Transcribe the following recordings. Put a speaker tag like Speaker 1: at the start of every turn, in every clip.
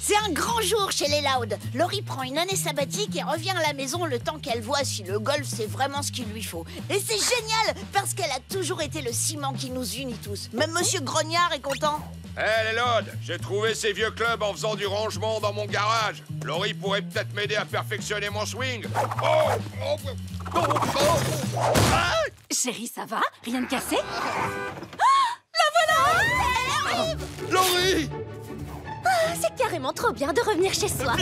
Speaker 1: C'est un grand jour chez les Loud. Laurie prend une année sabbatique et revient à la maison le temps qu'elle voit si le golf c'est vraiment ce qu'il lui faut. Et c'est génial parce qu'elle a toujours été le ciment qui nous unit tous. Même Monsieur Grognard est content.
Speaker 2: Hé, les Loud, j'ai trouvé ces vieux clubs en faisant du rangement dans mon garage. Laurie pourrait peut-être m'aider à perfectionner mon swing.
Speaker 3: Chérie, ça va? Rien de cassé? La voilà!
Speaker 2: Laurie!
Speaker 3: Ah, c'est carrément trop bien de revenir chez soi.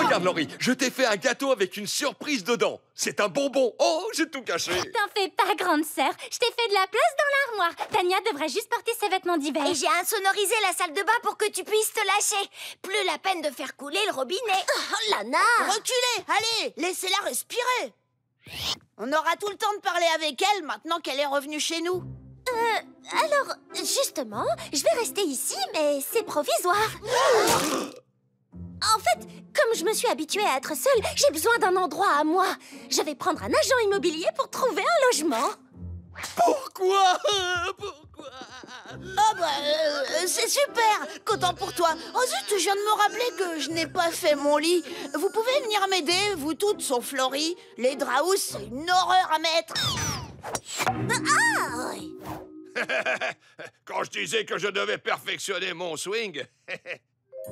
Speaker 2: Regarde, Laurie, je t'ai fait un gâteau avec une surprise dedans. C'est un bonbon. Oh, j'ai tout caché.
Speaker 3: T'en fais pas, grande sœur. Je t'ai fait de la place dans l'armoire. Tania devrait juste porter ses vêtements d'hiver.
Speaker 4: Et j'ai insonorisé la salle de bain pour que tu puisses te lâcher. Plus la peine de faire couler le robinet.
Speaker 3: Oh, Lana!
Speaker 1: Reculez, allez, laissez-la respirer. On aura tout le temps de parler avec elle maintenant qu'elle est revenue chez nous.
Speaker 3: Alors, justement, je vais rester ici, mais c'est provisoire. En fait, comme je me suis habituée à être seule, j'ai besoin d'un endroit à moi. Je vais prendre un agent immobilier pour trouver un logement.
Speaker 2: Pourquoi?
Speaker 1: Ah bah, c'est super. Content pour toi. Oh zut, je viens de me rappeler que je n'ai pas fait mon lit. Vous pouvez venir m'aider, vous toutes, sauf Laurie. Les draps housses, c'est une horreur à mettre.
Speaker 2: Quand je disais que je devais perfectionner mon swing...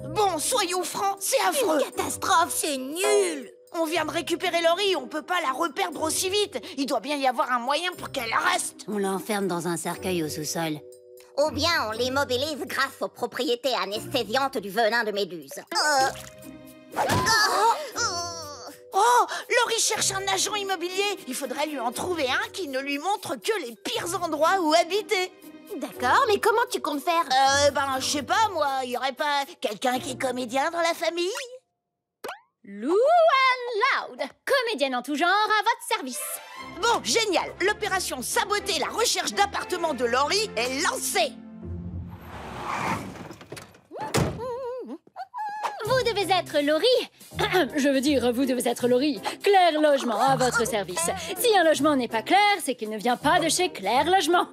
Speaker 1: Bon, soyons francs, c'est affreux.
Speaker 4: Une catastrophe, c'est nul.
Speaker 1: On vient de récupérer Laurie, on peut pas la reperdre aussi vite. Il doit bien y avoir un moyen pour qu'elle reste.
Speaker 5: On l'enferme dans un cercueil au sous-sol.
Speaker 4: Ou bien on l'immobilise grâce aux propriétés anesthésiantes du venin de méduse.
Speaker 1: Oh, Laurie cherche un agent immobilier. Il faudrait lui en trouver un qui ne lui montre que les pires endroits où habiter.
Speaker 3: D'accord, mais comment tu comptes faire?
Speaker 1: Je sais pas, moi. Il y aurait pas quelqu'un qui est comédien dans la famille?
Speaker 3: Louane Loud, comédienne en tout genre à votre service.
Speaker 1: Bon, génial. L'opération saboter la recherche d'appartement de Laurie est lancée.
Speaker 3: Vous devez être Laurie. Je veux dire, vous devez être Laurie. Claire Logement à votre service. Si un logement n'est pas clair, c'est qu'il ne vient pas de chez Claire Logement.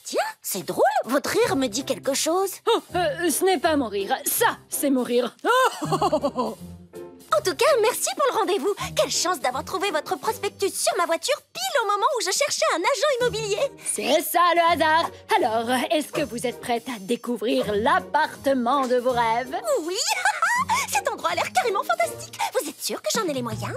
Speaker 4: Tiens, c'est drôle, votre rire me dit quelque chose.
Speaker 3: Oh, ce n'est pas mon rire. Ça, c'est mon rire.
Speaker 4: En tout cas, merci pour le rendez-vous. Quelle chance d'avoir trouvé votre prospectus sur ma voiture pile au moment où je cherchais un agent immobilier.
Speaker 3: C'est ça le hasard. Alors, est-ce que vous êtes prête à découvrir l'appartement de vos rêves?
Speaker 4: Oui, cet endroit a l'air carrément fantastique. Vous êtes sûr que j'en ai les moyens?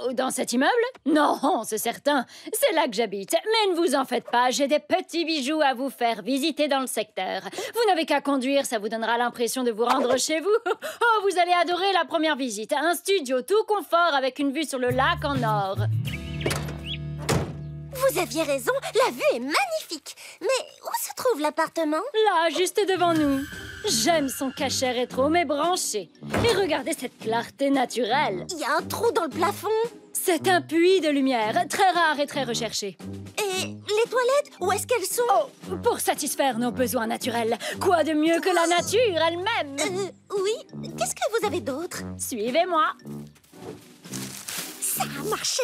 Speaker 3: Oh, dans cet immeuble? Non, c'est certain. C'est là que j'habite. Mais ne vous en faites pas, j'ai des petits bijoux à vous faire visiter dans le secteur. Vous n'avez qu'à conduire, ça vous donnera l'impression de vous rendre chez vous. Oh, vous allez adorer la première visite. Un studio tout confort avec une vue sur le lac en or.
Speaker 4: Vous aviez raison, la vue est magnifique. Mais où se trouve l'appartement?
Speaker 3: Là, juste devant nous. J'aime son cachet rétro, mais branché. Et regardez cette clarté naturelle.
Speaker 4: Il y a un trou dans le plafond.
Speaker 3: C'est un puits de lumière, très rare et très recherché.
Speaker 4: Et les toilettes, où est-ce qu'elles sont?
Speaker 3: Oh, pour satisfaire nos besoins naturels. Quoi de mieux que la nature elle-même?
Speaker 4: Oui, qu'est-ce que vous avez d'autre?
Speaker 3: Suivez-moi.
Speaker 4: Ça a marché.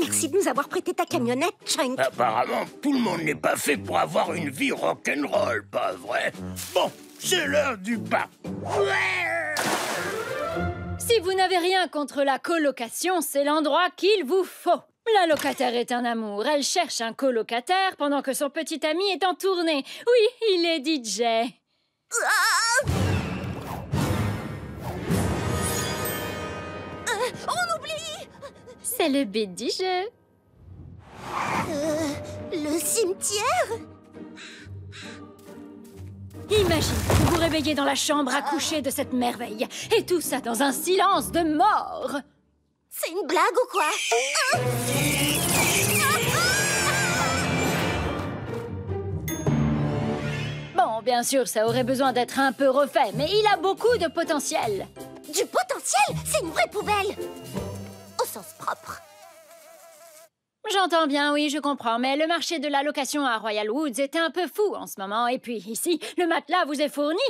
Speaker 4: Merci de nous avoir prêté ta camionnette, Chunk.
Speaker 6: Apparemment, tout le monde n'est pas fait pour avoir une vie rock'n'roll, pas vrai? Bon, c'est l'heure du pas.
Speaker 3: Si vous n'avez rien contre la colocation, c'est l'endroit qu'il vous faut. La locataire est un amour. Elle cherche un colocataire pendant que son petit ami est en tournée. Oui, il est DJ.
Speaker 4: On oublie.
Speaker 3: C'est le but du jeu.
Speaker 4: Le cimetière?
Speaker 3: Imaginez vous vous réveillez dans la chambre à coucher de cette merveille. Et tout ça dans un silence de mort.
Speaker 4: C'est une blague ou quoi?
Speaker 3: Bon, bien sûr, ça aurait besoin d'être un peu refait, mais il a beaucoup de potentiel.
Speaker 4: Du potentiel? C'est une vraie poubelle. Au sens propre.
Speaker 3: J'entends bien, oui, je comprends, mais le marché de la location à Royal Woods est un peu fou en ce moment. Et puis, ici, le matelas vous est fourni.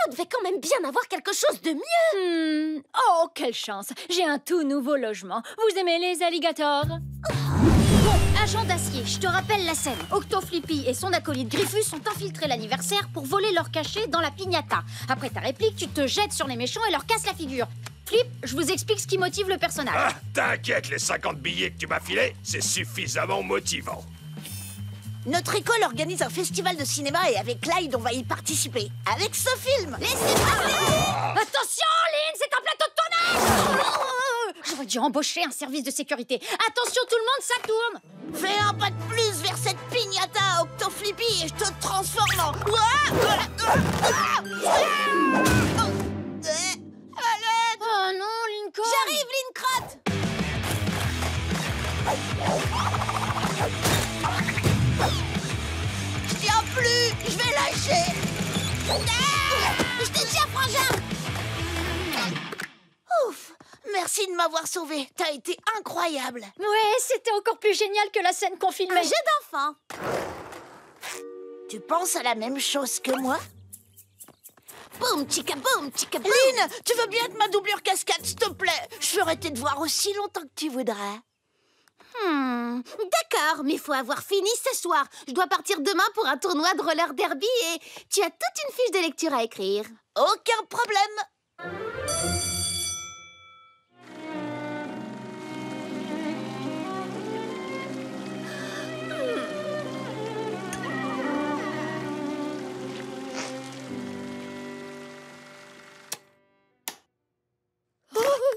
Speaker 4: Votre devait quand même bien avoir quelque chose de mieux.
Speaker 3: Oh, quelle chance! J'ai un tout nouveau logement. Vous aimez les alligators? Bon, agent d'acier, je te rappelle la scène. Octoflippy et son acolyte Griffus ont infiltré l'anniversaire pour voler leur cachet dans la piñata. Après ta réplique, tu te jettes sur les méchants et leur casses la figure. Flip, je vous explique ce qui motive le personnage.
Speaker 2: Ah, t'inquiète, les 50 billets que tu m'as filés, c'est suffisamment motivant.
Speaker 1: Notre école organise un festival de cinéma et avec Clyde, on va y participer. Avec ce film. Laissez passer.
Speaker 3: Attention, Lynn, c'est un plateau de tournage! J'aurais dû embaucher un service de sécurité. Attention, tout le monde, ça tourne!
Speaker 1: Fais un pas de plus vers cette piñata, Octoflippy, et je te transforme en...
Speaker 3: Oh non, Lincoln!
Speaker 1: J'arrive, Lincrotte. Je tiens plus, je vais lâcher. Je t'ai déjà, frangin. Ouf, merci de m'avoir sauvé. T'as été incroyable.
Speaker 3: Ouais, c'était encore plus génial que la scène qu'on filmait.
Speaker 1: Un jeu d'enfant. Tu penses à la même chose que moi? Boum, chica boum, chica boum. Lynn, tu veux bien être ma doublure cascade, s'il te plaît? Je ferai tes devoirs aussi longtemps que tu voudras.
Speaker 4: D'accord, mais faut avoir fini ce soir. Je dois partir demain pour un tournoi de roller derby et tu as toute une fiche de lecture à écrire.
Speaker 1: Aucun problème.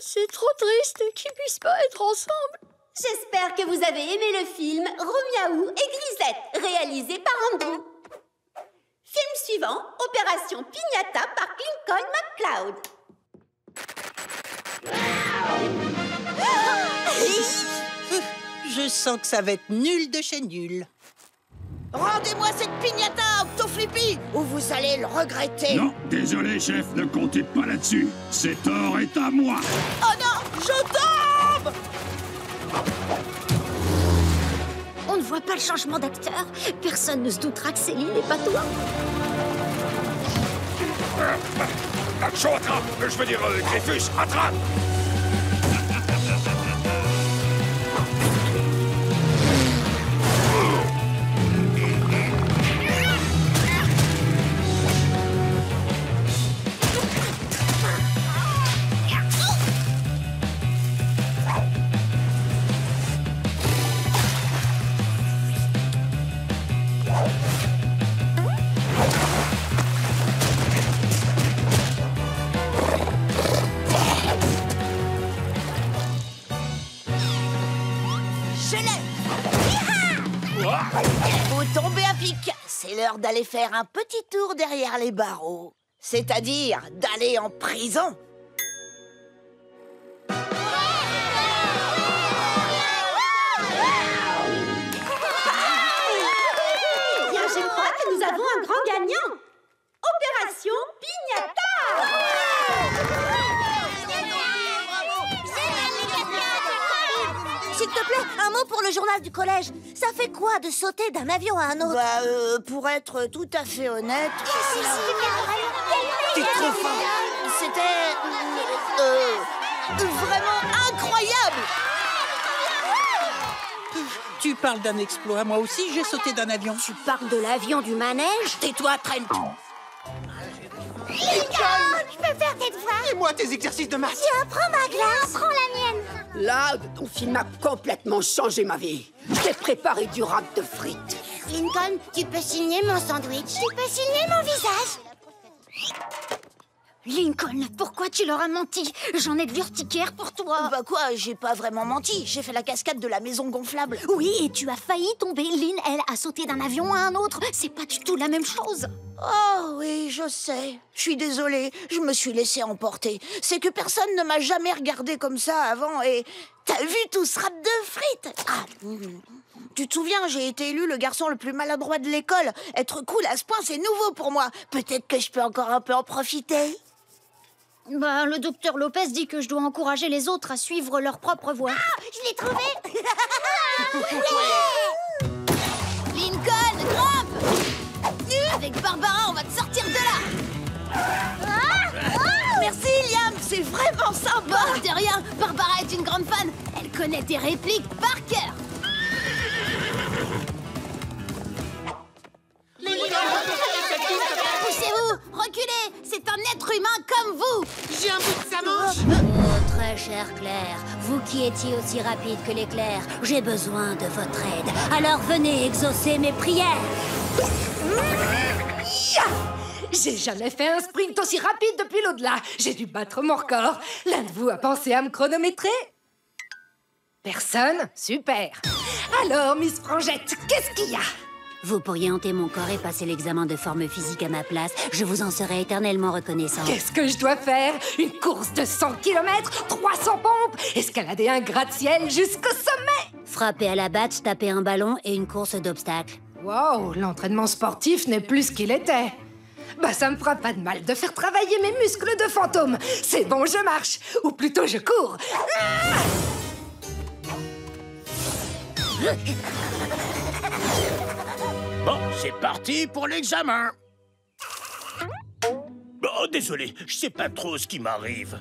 Speaker 3: C'est trop triste qu'ils puissent pas être ensemble.
Speaker 4: J'espère que vous avez aimé le film Romiaou et Grisette, réalisé par Andrew. Film suivant, Opération Piñata par Lincoln McCloud.
Speaker 7: Je sens que ça va être nul de chez nul.
Speaker 1: Rendez-moi cette piñata, Octoflippy, ou vous allez le regretter.
Speaker 8: Non, désolé, chef, ne comptez pas là-dessus. Cet or est à moi.
Speaker 1: Oh non, je tombe.
Speaker 4: On ne voit pas le changement d'acteur. Personne ne se doutera que c'est Lynn et pas toi.
Speaker 2: Action, attrape. Je veux dire, Griffus, attrape.
Speaker 1: Vous tombez à pic. C'est l'heure d'aller faire un petit tour derrière les barreaux. C'est-à-dire d'aller en prison.
Speaker 4: Bien, je crois que nous avons un grand gagnant. Opération Piñata.
Speaker 1: S'il te plaît, un mot pour le journal du collège. Ça fait quoi de sauter d'un avion à un autre? Pour être tout à fait honnête...
Speaker 7: T'es trop fort.
Speaker 1: C'était... vraiment incroyable.
Speaker 7: Tu parles d'un exploit, moi aussi j'ai sauté d'un avion.
Speaker 4: Tu parles de l'avion du manège?
Speaker 1: Tais-toi, Trent.
Speaker 4: Je peux faire tes devoirs.
Speaker 7: Et moi tes exercices de maths.
Speaker 4: Tiens, prends ma glace. Prends la mienne.
Speaker 9: Loud, ton film a complètement changé ma vie. Je t'ai préparé du rap de frites.
Speaker 4: Lincoln, tu peux signer mon sandwich? Tu peux signer mon visage?
Speaker 3: Lincoln, pourquoi tu leur as menti? J'en ai de l'urticaire pour toi.
Speaker 1: Bah quoi, j'ai pas vraiment menti. J'ai fait la cascade de la maison gonflable.
Speaker 3: Oui, et tu as failli tomber. Lynn, elle, a sauté d'un avion à un autre. C'est pas du tout la même chose.
Speaker 1: Oh oui, je sais. Je suis désolée, je me suis laissée emporter. C'est que personne ne m'a jamais regardé comme ça avant et... T'as vu tout ce rap de frites? Tu te souviens, j'ai été élu le garçon le plus maladroit de l'école. Être cool à ce point, c'est nouveau pour moi. Peut-être que je peux encore un peu en profiter.
Speaker 3: Bah, le docteur Lopez dit que je dois encourager les autres à suivre leur propre voie.
Speaker 4: Je l'ai trouvé.
Speaker 1: Lincoln, grimpe! Avec Barbara, on va te sortir de là. vraiment sympa.
Speaker 4: De rien, Barbara est une grande fan. Elle connaît tes répliques par cœur. Poussez-vous, reculez. C'est un être humain comme vous.
Speaker 10: J'ai un bout de sa manche.
Speaker 5: Oh, très chère Claire, vous qui étiez aussi rapide que l'éclair, j'ai besoin de votre aide. Alors venez exaucer mes prières.
Speaker 11: J'ai jamais fait un sprint aussi rapide depuis l'au-delà. J'ai dû battre mon record. L'un de vous a pensé à me chronométrer? Personne? Super. Alors, Miss Frangette, qu'est-ce qu'il y a?
Speaker 5: Vous pourriez hanter mon corps et passer l'examen de forme physique à ma place. Je vous en serai éternellement reconnaissant.
Speaker 11: Qu'est-ce que je dois faire? Une course de 100 km, 300 pompes, escalader un gratte-ciel jusqu'au sommet?
Speaker 5: Frapper à la batte, taper un ballon et une course d'obstacles.
Speaker 11: Wow, l'entraînement sportif n'est plus ce qu'il était. Bah, ça me fera pas de mal de faire travailler mes muscles de fantôme. C'est bon, je marche. Ou plutôt, je cours.
Speaker 6: Bon, c'est parti pour l'examen. Oh, désolé, je sais pas trop ce qui m'arrive.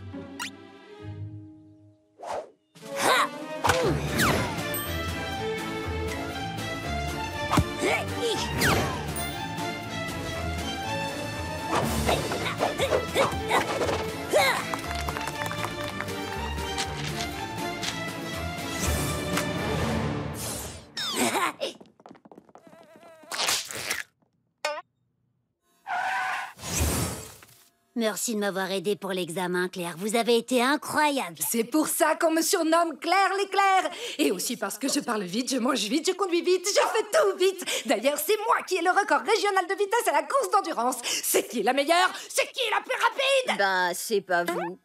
Speaker 5: Merci de m'avoir aidé pour l'examen, Claire. Vous avez été incroyable.
Speaker 11: C'est pour ça qu'on me surnomme Claire l'éclair. Et aussi parce que je parle vite, je mange vite, je conduis vite, je fais tout vite. D'ailleurs, c'est moi qui ai le record régional de vitesse à la course d'endurance. C'est qui la meilleure? C'est qui la plus rapide?
Speaker 12: Ben, c'est pas vous.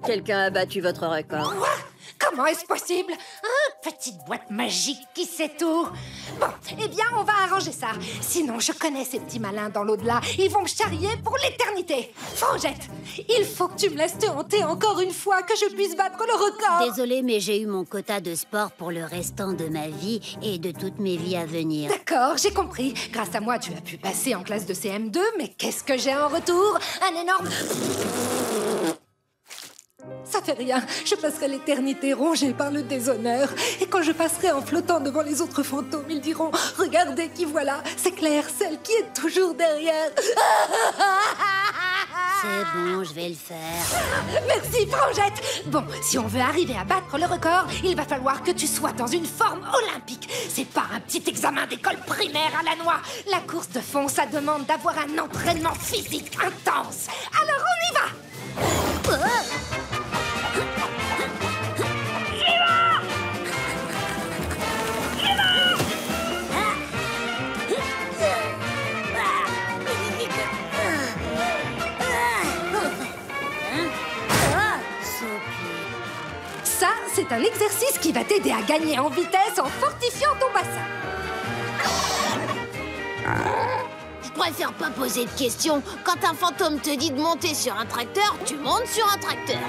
Speaker 12: Quelqu'un a battu votre record.
Speaker 11: Quoi? Comment est-ce possible? Petite boîte magique qui sait tout. Bon, eh bien, on va arranger ça. Sinon, je connais ces petits malins dans l'au-delà. Ils vont me charrier pour l'éternité. Frangette, il faut que tu me laisses te hanter encore une fois, que je puisse battre le record.
Speaker 5: Désolée, mais j'ai eu mon quota de sport pour le restant de ma vie et de toutes mes vies à venir.
Speaker 11: D'accord, j'ai compris. Grâce à moi, tu as pu passer en classe de CM2, mais qu'est-ce que j'ai en retour? Un énorme... Ça fait rien, je passerai l'éternité rongée par le déshonneur. Et quand je passerai en flottant devant les autres fantômes, ils diront « Regardez qui voilà, c'est Claire, celle qui est toujours derrière. »
Speaker 5: C'est bon, je vais le faire.
Speaker 11: Merci, Frangette. Bon, si on veut arriver à battre le record, il va falloir que tu sois dans une forme olympique. C'est pas un petit examen d'école primaire à la noix. La course de fond, ça demande d'avoir un entraînement physique intense. Alors on y va. Ça, c'est un exercice qui va t'aider à gagner en vitesse en fortifiant ton bassin.
Speaker 1: Je préfère pas poser de questions. Quand un fantôme te dit de monter sur un tracteur, tu montes sur un tracteur.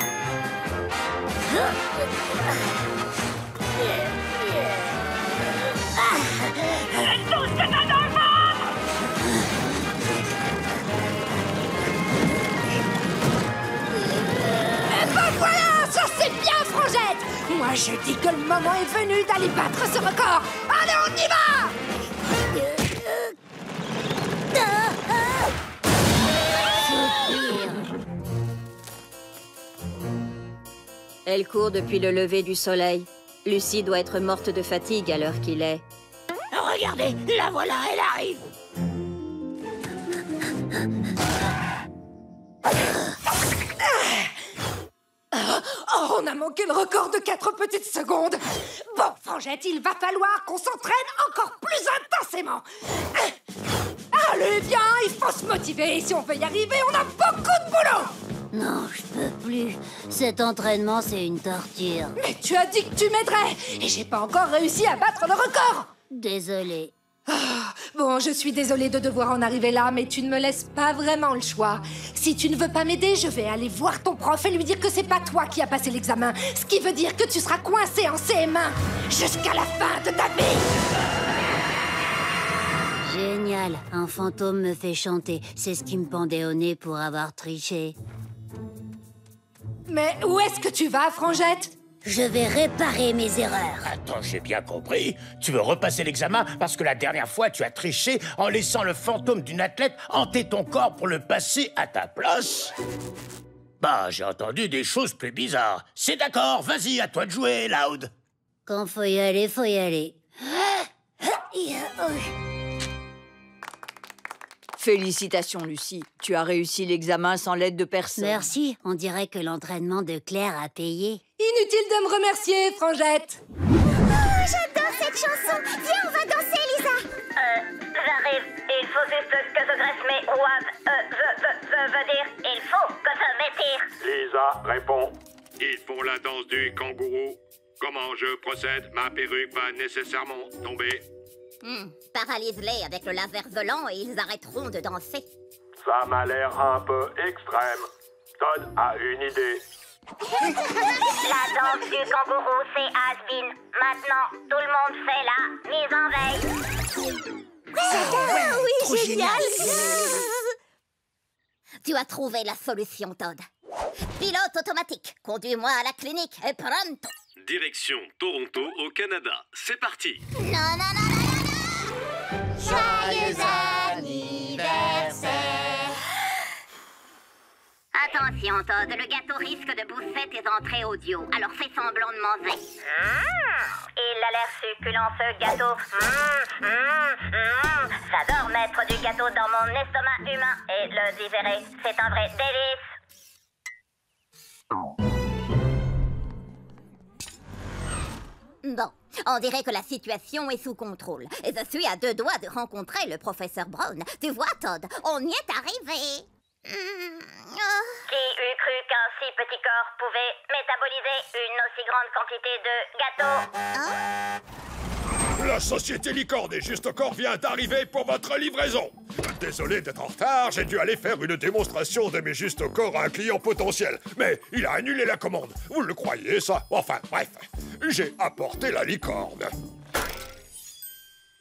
Speaker 11: Et ben voilà, ça c'est bien, Frangette. Moi, je dis que le moment est venu d'aller battre ce record. Allez, on y va.
Speaker 12: Elle court depuis le lever du soleil. Lucie doit être morte de fatigue à l'heure qu'il est.
Speaker 6: Regardez, la voilà, elle arrive.
Speaker 11: Oh, on a manqué le record de 4 petites secondes. Bon, Frangette, il va falloir qu'on s'entraîne encore plus intensément. Allez, viens, il faut se motiver. Si on veut y arriver, on a beaucoup de boulot.
Speaker 5: Non, je peux plus. Cet entraînement, c'est une torture.
Speaker 11: Mais tu as dit que tu m'aiderais. Et j'ai pas encore réussi à battre le record.
Speaker 5: Désolée.
Speaker 11: Bon, je suis désolée de devoir en arriver là, mais tu ne me laisses pas vraiment le choix. Si tu ne veux pas m'aider, je vais aller voir ton prof et lui dire que c'est pas toi qui as passé l'examen. Ce qui veut dire que tu seras coincé en CM1 jusqu'à la fin de ta vie.
Speaker 5: Génial, un fantôme me fait chanter. C'est ce qui me pendait au nez pour avoir triché.
Speaker 11: Mais où est-ce que tu vas, Frangette?
Speaker 5: Je vais réparer mes erreurs.
Speaker 6: Attends, j'ai bien compris. Tu veux repasser l'examen parce que la dernière fois, tu as triché en laissant le fantôme d'une athlète hanter ton corps pour le passer à ta place? Bah, j'ai entendu des choses plus bizarres. C'est d'accord, vas-y, à toi de jouer, Loud.
Speaker 5: Quand faut y aller, faut y aller.
Speaker 10: Félicitations, Lucie. Tu as réussi l'examen sans l'aide de personne.
Speaker 5: Merci, on dirait que l'entraînement de Claire a payé.
Speaker 11: Inutile de me remercier, Frangette.
Speaker 4: Oh, j'adore cette chanson. Viens, on va danser, Lisa.
Speaker 13: J'arrive. Il faut juste que je dresse mes rouages. Veut dire, il faut que je m'étire.
Speaker 2: Lisa, réponds. Ils font la danse du kangourou. Comment je procède? Ma perruque va nécessairement tomber.
Speaker 4: Paralyse-les avec le laser volant et ils arrêteront de danser.
Speaker 2: Ça m'a l'air un peu extrême. Todd a une idée.
Speaker 13: La danse du kangourou, c'est has-been. Maintenant, tout le monde fait la mise en veille.
Speaker 4: Oui, génial. Tu as trouvé la solution, Todd. Pilote automatique, conduis-moi à la clinique et pronto.
Speaker 14: Direction Toronto au Canada. C'est parti.
Speaker 4: Non.
Speaker 13: Joyeux anniversaire. Attention, Todd, le gâteau risque de booster tes entrées audio, alors fais semblant de manger. Il a l'air succulent, ce gâteau. J'adore mettre du gâteau dans mon estomac humain et le digérer. C'est un vrai délice.
Speaker 4: Bon, on dirait que la situation est sous contrôle. Et je suis à 2 doigts de rencontrer le professeur Brown. Tu vois, Todd, on y est arrivé.
Speaker 13: Qui eût cru qu'un si petit corps pouvait métaboliser une aussi grande quantité de gâteau?
Speaker 2: La société Licorne et Juste Corps vient d'arriver pour votre livraison. Désolé d'être en retard, j'ai dû aller faire une démonstration de mes Juste Corps à un client potentiel. Mais il a annulé la commande. Vous le croyez, ça? Enfin, bref. J'ai apporté la licorne.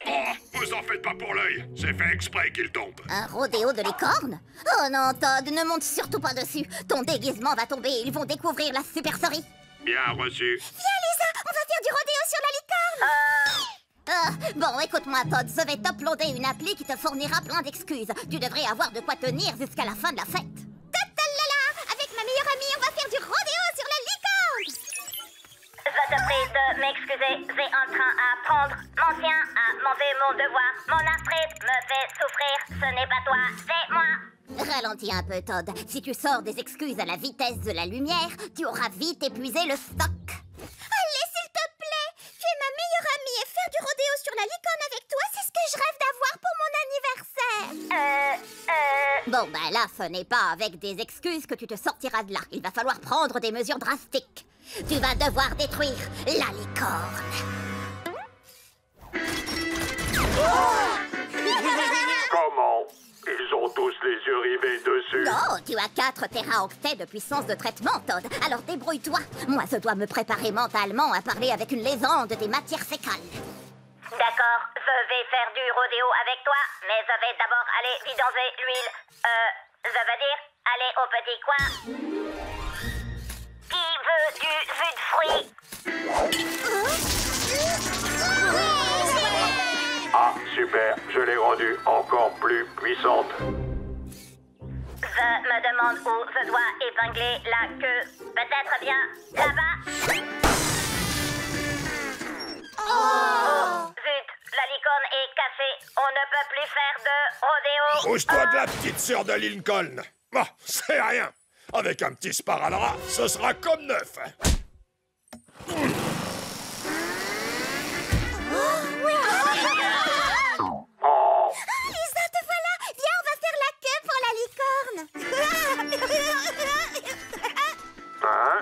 Speaker 2: Oh, vous en faites pas pour l'œil. C'est fait exprès qu'il tombe.
Speaker 4: Un rodéo de licorne? Oh non, Todd, ne monte surtout pas dessus. Ton déguisement va tomber et ils vont découvrir la supercherie.
Speaker 2: Bien reçu.
Speaker 4: Viens, Lisa, on va faire du rodéo sur la licorne. Bon, écoute-moi, Todd, je vais t'uploader une appli qui te fournira plein d'excuses. Tu devrais avoir de quoi tenir jusqu'à la fin de la fête. Tatalala! Avec ma meilleure amie, on va faire du rodéo sur la licorne.
Speaker 13: Je te prie de m'excuser, j'ai un train à prendre. Mon chien a mangé mon devoir. Mon arthrite me fait souffrir. Ce n'est pas toi, c'est moi.
Speaker 4: Ralentis un peu, Todd. Si tu sors des excuses à la vitesse de la lumière, tu auras vite épuisé le stock. Allez, s'il te plaît. Tu es ma meilleure amie et faire du rodéo sur la licorne avec toi, c'est ce que je rêve d'avoir pour mon anniversaire. Bon, ben là, ce n'est pas avec des excuses que tu te sortiras de là. Il va falloir prendre des mesures drastiques. Tu vas devoir détruire la licorne.
Speaker 2: Comment? Ils ont tous les yeux rivés dessus.
Speaker 4: Oh, tu as 4 téraoctets de puissance de traitement, Todd. Alors débrouille-toi. Moi, je dois me préparer mentalement à parler avec une légende des matières fécales.
Speaker 13: D'accord, je vais faire du rodéo avec toi, mais je vais d'abord aller vidanger l'huile. Je veux dire, aller au petit coin. Qui veut du jus de fruits?
Speaker 2: Ah, super, je l'ai rendue encore plus puissante.
Speaker 13: Je me demande où je dois épingler la queue. Peut-être bien là-bas. Zut, la licorne est cassée. On ne peut plus faire de rodéo.
Speaker 2: Bouge-toi de la petite sœur de Lincoln. Ah, c'est rien. Avec un petit sparadrap, ce sera comme neuf.
Speaker 4: Lisa, te voilà. Viens, on va faire la queue pour la licorne.
Speaker 2: Hein?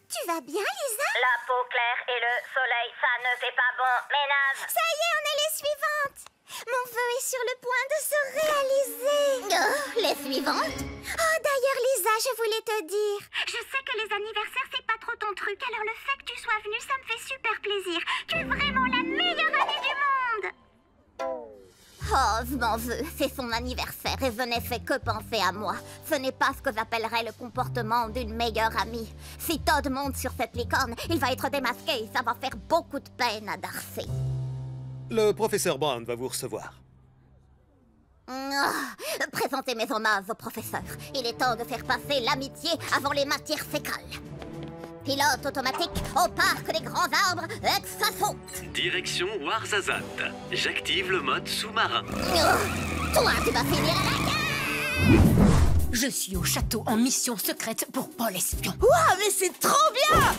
Speaker 4: Tu vas bien, Lisa?
Speaker 13: La peau claire et le soleil, ça ne fait pas bon ménage.
Speaker 4: Ça y est, on est les suivantes. Mon vœu est sur le point de se réaliser. Oh, les suivantes. Oh, d'ailleurs, Lisa, je voulais te dire.
Speaker 13: Je sais que les anniversaires, c'est pas trop ton truc, alors le fait que tu sois venue, ça me fait super plaisir. Tu es vraiment la meilleure amie du monde.
Speaker 4: Oh, je m'en veux. C'est son anniversaire et je n'ai fait que penser à moi. Ce n'est pas ce que j'appellerais le comportement d'une meilleure amie. Si Todd monte sur cette licorne, il va être démasqué et ça va faire beaucoup de peine à Darcy.
Speaker 15: Le professeur Brown va vous recevoir.
Speaker 4: Présentez mes hommages au professeur. Il est temps de faire passer l'amitié avant les matières fécales. Pilote automatique au parc des grands arbres, ex-façon.
Speaker 14: Direction Warzazat. J'active le mode sous-marin.
Speaker 4: Toi, tu vas finir à la gare.
Speaker 11: Je suis au château en mission secrète pour Paul Espion.
Speaker 1: Ouah, mais c'est trop bien.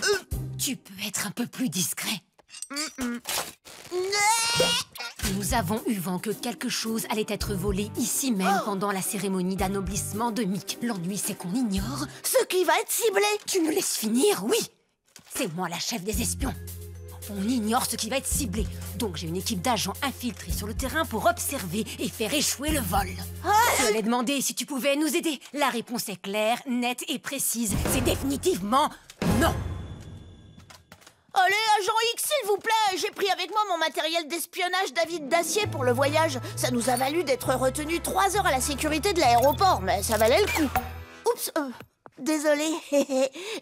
Speaker 11: Tu peux être un peu plus discret. Nous avons eu vent que quelque chose allait être volé ici même pendant la cérémonie d'anoblissement de Mick. L'ennui, c'est qu'on ignore...
Speaker 1: Ce qui va être ciblé.
Speaker 11: Tu me laisses finir, oui. C'est moi la chef des espions. On ignore ce qui va être ciblé. Donc j'ai une équipe d'agents infiltrés sur le terrain pour observer et faire échouer le vol. Je t'ai demandé si tu pouvais nous aider. La réponse est claire, nette et précise. C'est définitivement non.
Speaker 1: Allez, agent X, s'il vous plaît. J'ai pris avec moi mon matériel d'espionnage David d'acier pour le voyage. Ça nous a valu d'être retenus 3 heures à la sécurité de l'aéroport, mais ça valait le coup. Oups, désolé.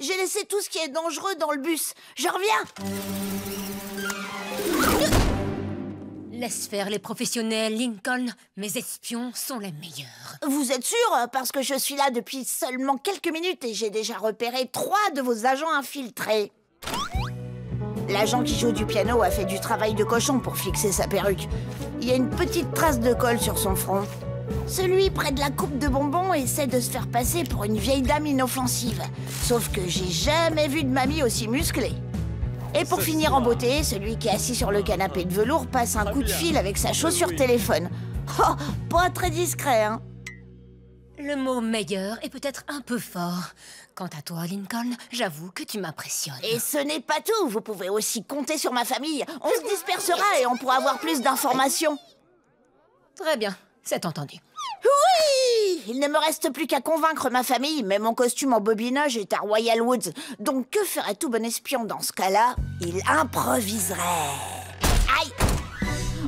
Speaker 1: J'ai laissé tout ce qui est dangereux dans le bus. Je reviens.
Speaker 11: Laisse faire les professionnels, Lincoln. Mes espions sont les meilleurs.
Speaker 1: Vous êtes sûr? Parce que je suis là depuis seulement quelques minutes et j'ai déjà repéré 3 de vos agents infiltrés. L'agent qui joue du piano a fait du travail de cochon pour fixer sa perruque. Il y a une petite trace de colle sur son front. Celui près de la coupe de bonbons essaie de se faire passer pour une vieille dame inoffensive. Sauf que j'ai jamais vu de mamie aussi musclée. Et pour finir en beauté, celui qui est assis sur le canapé de velours passe un coup de fil avec sa chaussure téléphone. Oh, pas très discret, hein.
Speaker 11: Le mot « meilleur » est peut-être un peu fort. Quant à toi, Lincoln, j'avoue que tu m'impressionnes.
Speaker 1: Et ce n'est pas tout. Vous pouvez aussi compter sur ma famille. On se dispersera et on pourra avoir plus d'informations.
Speaker 11: Très bien, c'est entendu.
Speaker 1: Oui! Il ne me reste plus qu'à convaincre ma famille, mais mon costume en bobinage est à Royal Woods. Donc que ferait tout bon espion dans ce cas-là? Il improviserait. Aïe!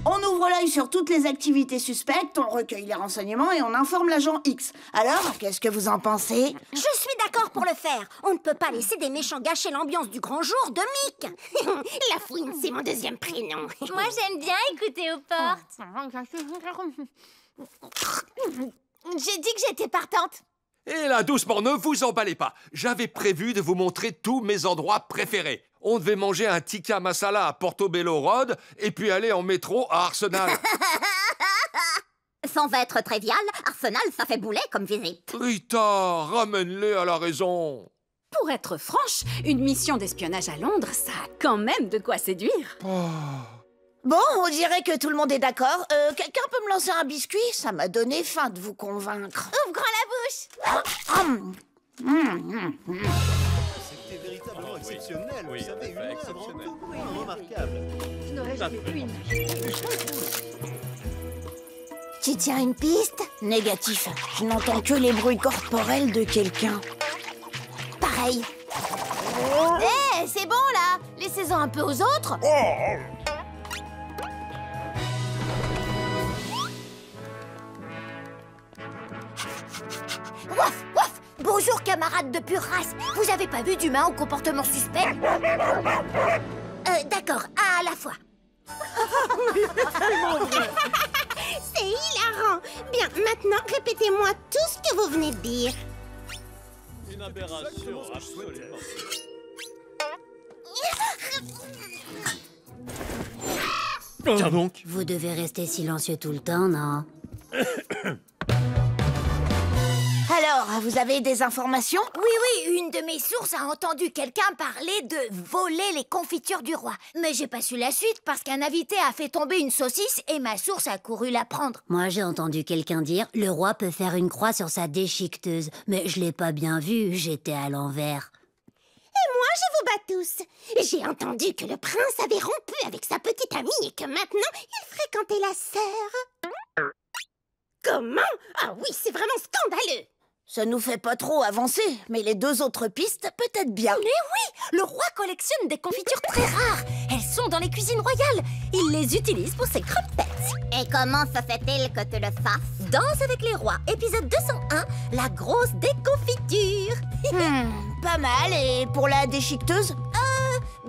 Speaker 1: On ouvre l'œil sur toutes les activités suspectes, on recueille les renseignements et on informe l'agent X. Alors, qu'est-ce que vous en pensez?
Speaker 4: Je suis d'accord pour le faire. On ne peut pas laisser des méchants gâcher l'ambiance du grand jour de Mick.
Speaker 13: La fouine, c'est mon deuxième prénom.
Speaker 4: Moi, j'aime bien écouter aux portes. J'ai dit que j'étais partante.
Speaker 16: Et là, doucement, ne vous emballez pas. J'avais prévu de vous montrer tous mes endroits préférés. On devait manger un tikka masala à Portobello Road et puis aller en métro à Arsenal.
Speaker 4: Sans être trivial, Arsenal, ça fait boulet comme visite.
Speaker 16: Rita, ramène-les à la raison.
Speaker 17: Pour être franche, une mission d'espionnage à Londres, ça a quand même de quoi séduire.
Speaker 1: Bon, on dirait que tout le monde est d'accord. Quelqu'un peut me lancer un biscuit? Ça m'a donné faim de vous convaincre.
Speaker 4: Ouvre grand la bouche.
Speaker 15: C'était véritablement exceptionnel.
Speaker 18: Oui,
Speaker 15: vous savez, une
Speaker 18: exceptionnel.
Speaker 15: remarquable.
Speaker 17: Je n'aurais jamais pu imaginer.
Speaker 1: Tu tiens une piste? Négatif. Je n'entends que les bruits corporels de quelqu'un.
Speaker 4: Pareil.
Speaker 1: Hé, c'est bon là. Laissez-en un peu aux autres.
Speaker 4: Waf, waf. Bonjour, camarades de pure race. Vous avez pas vu d'humain au comportement suspect? D'accord, à la fois.
Speaker 13: C'est hilarant. Bien, maintenant, répétez-moi tout ce que vous venez de dire.
Speaker 18: Une aberration, absolument.
Speaker 15: Tiens donc.
Speaker 5: Vous devez rester silencieux tout le temps, non?
Speaker 1: Alors, vous avez des informations?
Speaker 4: Oui, une de mes sources a entendu quelqu'un parler de voler les confitures du roi. Mais j'ai pas su la suite parce qu'un invité a fait tomber une saucisse et ma source a couru la prendre.
Speaker 5: Moi, j'ai entendu quelqu'un dire « Le roi peut faire une croix sur sa déchiqueteuse ». Mais je l'ai pas bien vu, j'étais à l'envers.
Speaker 13: Et moi, je vous bats tous. J'ai entendu que le prince avait rompu avec sa petite amie et que maintenant, il fréquentait la sœur.
Speaker 4: Comment? Ah oui, c'est vraiment scandaleux.
Speaker 1: Ça nous fait pas trop avancer, mais les 2 autres pistes, peut-être bien.
Speaker 11: Mais oui, le roi collectionne des confitures très rares. Elles sont dans les cuisines royales. Il les utilise pour ses croquettes.
Speaker 4: Et comment se fait-il que tu le fasses?
Speaker 11: Danse avec les rois, épisode 201, la grosse déconfiture.
Speaker 1: Pas mal, et pour la déchiqueteuse?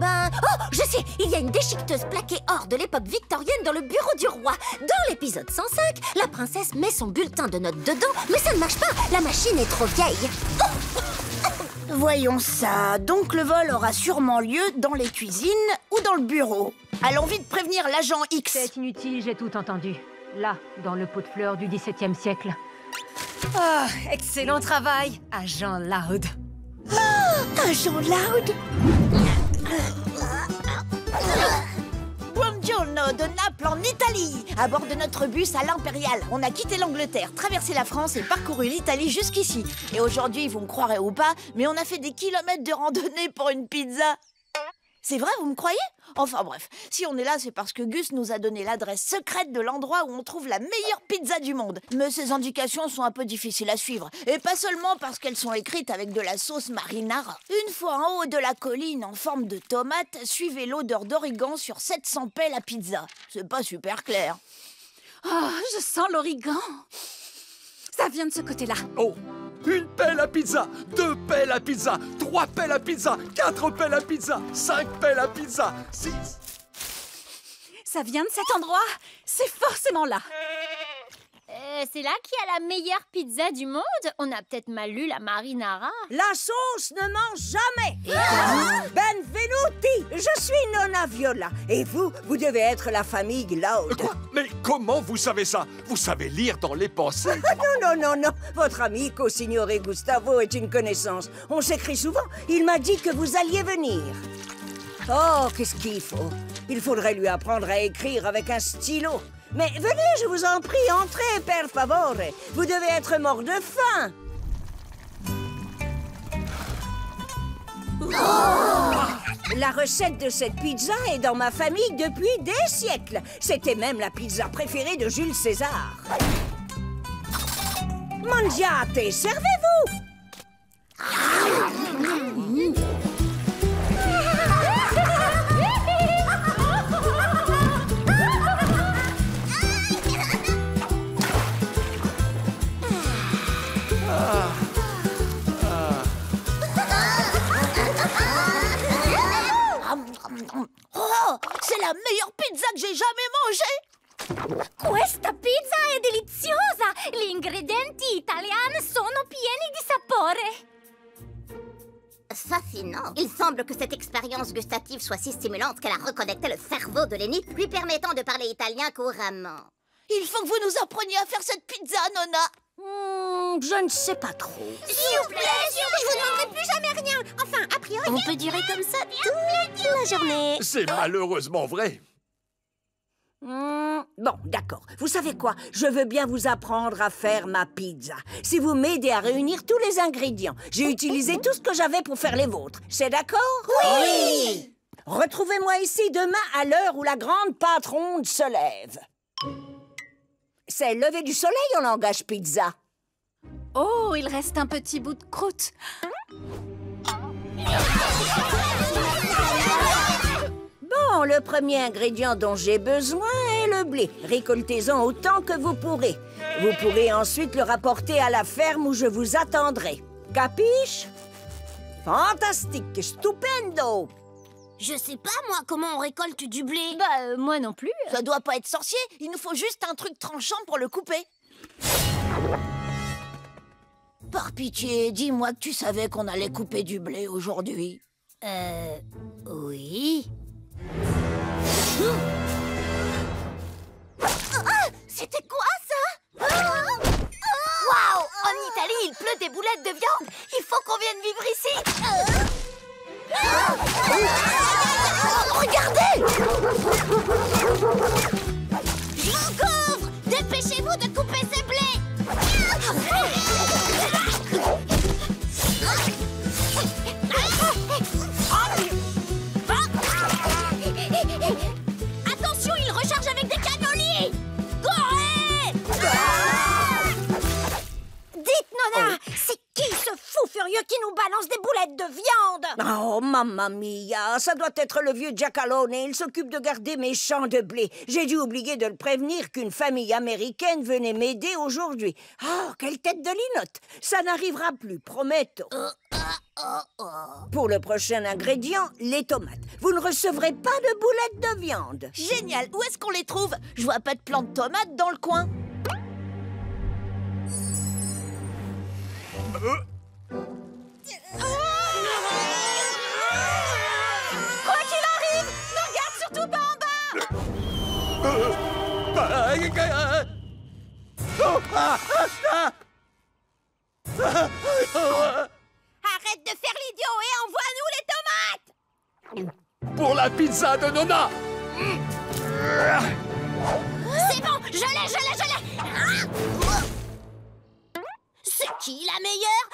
Speaker 11: Oh, je sais, il y a une déchiqueteuse plaquée or de l'époque victorienne dans le bureau du roi. Dans l'épisode 105, la princesse met son bulletin de notes dedans, mais ça ne marche pas, la machine est trop vieille.
Speaker 1: Voyons ça, donc le vol aura sûrement lieu dans les cuisines ou dans le bureau. Allons vite prévenir l'agent X.
Speaker 19: C'est inutile, j'ai tout entendu. Là, dans le pot de fleurs du XVIIe siècle.
Speaker 11: Ah, excellent travail, agent Loud.
Speaker 1: Agent Loud? Buongiorno de Naples en Italie. À bord de notre bus à l'Impérial, on a quitté l'Angleterre, traversé la France et parcouru l'Italie jusqu'ici. Et aujourd'hui, vous me croirez ou pas, mais on a fait des kilomètres de randonnée pour une pizza. C'est vrai, vous me croyez? Enfin bref, si on est là, c'est parce que Gus nous a donné l'adresse secrète de l'endroit où on trouve la meilleure pizza du monde. Mais ces indications sont un peu difficiles à suivre. Et pas seulement parce qu'elles sont écrites avec de la sauce marinara. Une fois en haut de la colline en forme de tomate, suivez l'odeur d'origan sur 700 pelles à pizza. C'est pas super clair.
Speaker 17: Oh, je sens l'origan. Ça vient de ce côté-là.
Speaker 16: Oh, une pelle à pizza, 2 pelles à pizza, 3 pelles à pizza, 4 pelles à pizza, 5 pelles à pizza, 6...
Speaker 17: Ça vient de cet endroit. C'est forcément là.
Speaker 3: C'est là qu'il y a la meilleure pizza du monde? On a peut-être mal lu la marinara.
Speaker 20: La sauce ne ment jamais. Benvenuti, je suis Nonna Viola. Et vous devez être la famille Loud.
Speaker 16: Quoi? Mais comment vous savez ça? Vous savez lire dans les pensées?
Speaker 20: Non. Votre ami co-signore Gustavo est une connaissance. On s'écrit souvent. Il m'a dit que vous alliez venir. Oh, qu'est-ce qu'il faut? Il faudrait lui apprendre à écrire avec un stylo. Mais venez, je vous en prie, entrez, per favore. Vous devez être mort de faim. La recette de cette pizza est dans ma famille depuis des siècles. C'était même la pizza préférée de Jules César. Mangiate, servez-vous.
Speaker 1: Oh, c'est la meilleure pizza que j'ai jamais mangée!
Speaker 11: Questa pizza è deliziosa! Gli ingredienti italiani sono pieni di sapore!
Speaker 4: Fascinant. Il semble que cette expérience gustative soit si stimulante qu'elle a reconnecté le cerveau de Lenny, lui permettant de parler italien couramment.
Speaker 1: Il faut que vous nous appreniez à faire cette pizza, Nonna.
Speaker 20: Je ne sais pas trop.
Speaker 4: S'il vous plaît, je vous demanderai plus jamais rien. Enfin, a priori...
Speaker 11: On peut durer comme ça toute la journée.
Speaker 16: C'est malheureusement vrai.
Speaker 20: Bon, d'accord. Vous savez quoi? Je veux bien vous apprendre à faire ma pizza. Si vous m'aidez à réunir tous les ingrédients. J'ai utilisé tout ce que j'avais pour faire les vôtres. C'est d'accord?
Speaker 1: Oui!
Speaker 20: Retrouvez-moi ici demain à l'heure où la grande pâte ronde se lève. C'est le lever du soleil en langage pizza.
Speaker 17: Oh, il reste un petit bout de croûte.
Speaker 20: Bon, le premier ingrédient dont j'ai besoin est le blé. Récoltez-en autant que vous pourrez. Vous pourrez ensuite le rapporter à la ferme où je vous attendrai. Capiche? Fantastique, stupendo!
Speaker 1: Je sais pas, moi, comment on récolte du blé.
Speaker 3: Moi non plus.
Speaker 1: Ça doit pas être sorcier. Il nous faut juste un truc tranchant pour le couper. Par pitié, dis-moi que tu savais qu'on allait couper du blé aujourd'hui.
Speaker 5: Oui.
Speaker 11: C'était quoi ça? Waouh! En Italie, il pleut des boulettes de viande. Il faut qu'on vienne vivre ici.
Speaker 1: Regardez!
Speaker 11: Gangouffre! Dépêchez-vous de couper ces blés! Attention, il recharge avec des cannoliers! Corée!
Speaker 4: vieux qui nous balance des boulettes de viande.
Speaker 20: Oh, mamma mia, ça doit être le vieux Giacalone. Il s'occupe de garder mes champs de blé. J'ai dû oublier de le prévenir qu'une famille américaine venait m'aider aujourd'hui. Oh, quelle tête de linotte. Ça n'arrivera plus, promettons. Pour le prochain ingrédient, les tomates. Vous ne recevrez pas de boulettes de viande.
Speaker 1: Génial. Où est-ce qu'on les trouve? Je vois pas de plants de tomates dans le coin.
Speaker 11: Quoi qu'il arrive, ne regarde surtout pas en bas. Arrête de faire l'idiot et envoie-nous les tomates.
Speaker 16: Pour la pizza de Nona.
Speaker 4: C'est bon, je l'ai. C'est qui la meilleure?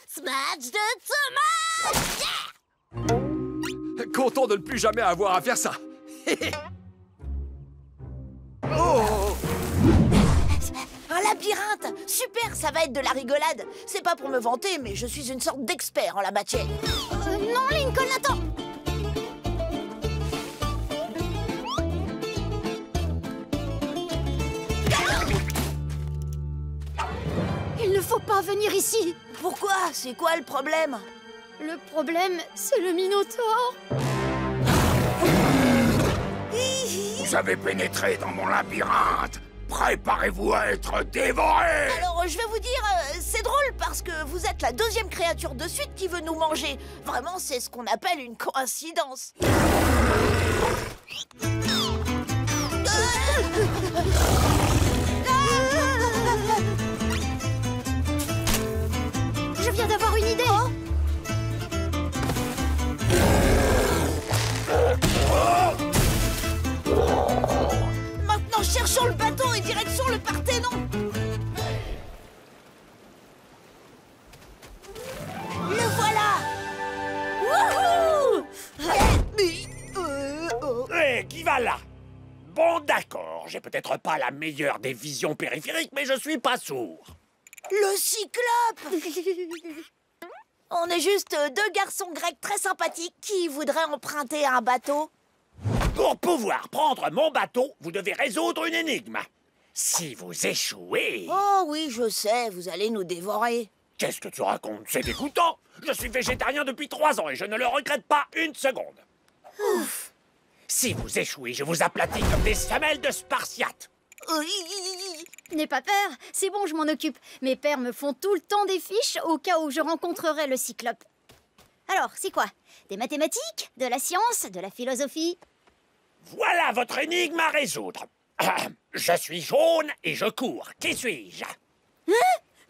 Speaker 4: Smash de tomates.
Speaker 16: Content de ne plus jamais avoir à faire ça. Oh!
Speaker 1: Un labyrinthe! Super, ça va être de la rigolade. C'est pas pour me vanter, mais je suis une sorte d'expert en la matière.
Speaker 4: Non, Lincoln, attends.
Speaker 5: Il ne faut pas venir ici.
Speaker 1: Pourquoi? C'est quoi le problème?
Speaker 5: Le problème, c'est le Minotaure.
Speaker 6: Vous avez pénétré dans mon labyrinthe. Préparez-vous à être dévoré.
Speaker 1: Alors, je vais vous dire, c'est drôle parce que vous êtes la deuxième créature de suite qui veut nous manger. Vraiment, c'est ce qu'on appelle une coïncidence.
Speaker 5: Je viens d'avoir une idée.
Speaker 1: Maintenant, cherchons le bateau et direction le Parthénon. Le voilà. Wouhou!
Speaker 6: Hé, qui va là? Bon, d'accord, j'ai peut-être pas la meilleure des visions périphériques, mais je suis pas sourd.
Speaker 1: Le Cyclope. On est juste deux garçons grecs très sympathiques qui voudraient emprunter un bateau.
Speaker 6: Pour pouvoir prendre mon bateau, vous devez résoudre une énigme. Si vous échouez...
Speaker 1: Oh oui, je sais, vous allez nous dévorer.
Speaker 6: Qu'est-ce que tu racontes? C'est dégoûtant. Je suis végétarien depuis 3 ans et je ne le regrette pas une seconde.
Speaker 1: Ouf.
Speaker 6: Si vous échouez, je vous aplatis comme des semelles de spartiates.
Speaker 5: N'aie pas peur, c'est bon, je m'en occupe. Mes pères me font tout le temps des fiches au cas où je rencontrerai le Cyclope. Alors, c'est quoi? Des mathématiques? De la science? De la philosophie?
Speaker 6: Voilà votre énigme à résoudre. Je suis jaune et je cours. Qui suis-je?
Speaker 5: Hein?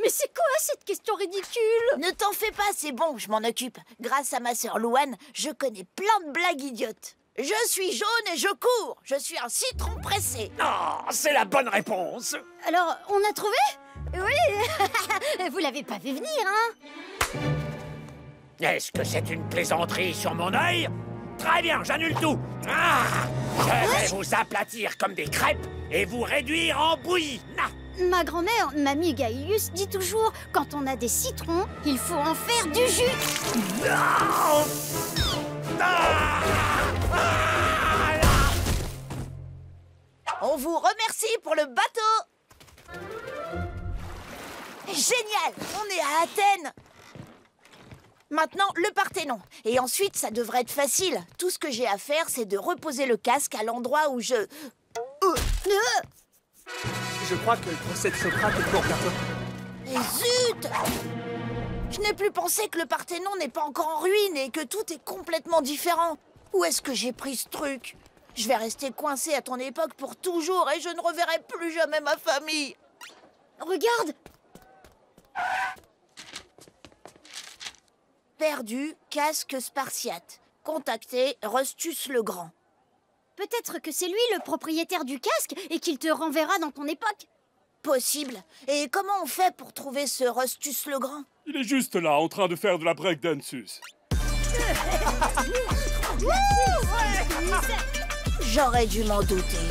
Speaker 5: Mais c'est quoi cette question ridicule?
Speaker 1: Ne t'en fais pas, c'est bon, je m'en occupe. Grâce à ma sœur Louane, je connais plein de blagues idiotes. Je suis jaune et je cours. Je suis un citron pressé.
Speaker 6: Oh, c'est la bonne réponse.
Speaker 5: Alors, on a trouvé? Oui. Vous l'avez pas vu venir, hein?
Speaker 6: Est-ce que c'est une plaisanterie sur mon œil? Très bien, j'annule tout. Je vais vous aplatir comme des crêpes et vous réduire en bouillie.
Speaker 5: Ma grand-mère, Mamie Gaius, dit toujours quand on a des citrons, il faut en faire du jus.
Speaker 1: On vous remercie pour le bateau. Génial, on est à Athènes. Maintenant, le Parthénon. Et ensuite, ça devrait être facile. Tout ce que j'ai à faire, c'est de reposer le casque à l'endroit où je...
Speaker 15: Je crois que le procès de Socrate est pour bientôt.
Speaker 1: Et zut! Je n'ai plus pensé que le Parthénon n'est pas encore en ruine et que tout est complètement différent. Où est-ce que j'ai pris ce truc? Je vais rester coincé à ton époque pour toujours et je ne reverrai plus jamais ma famille.
Speaker 5: Regarde!
Speaker 1: Perdu, casque spartiate. Contacté, Rustus le Grand.
Speaker 5: Peut-être que c'est lui le propriétaire du casque et qu'il te renverra dans ton époque.
Speaker 1: Possible. Et comment on fait pour trouver ce Rustus le Grand?
Speaker 18: Il est juste là, en train de faire de la breakdanceuse.
Speaker 1: J'aurais dû m'en douter.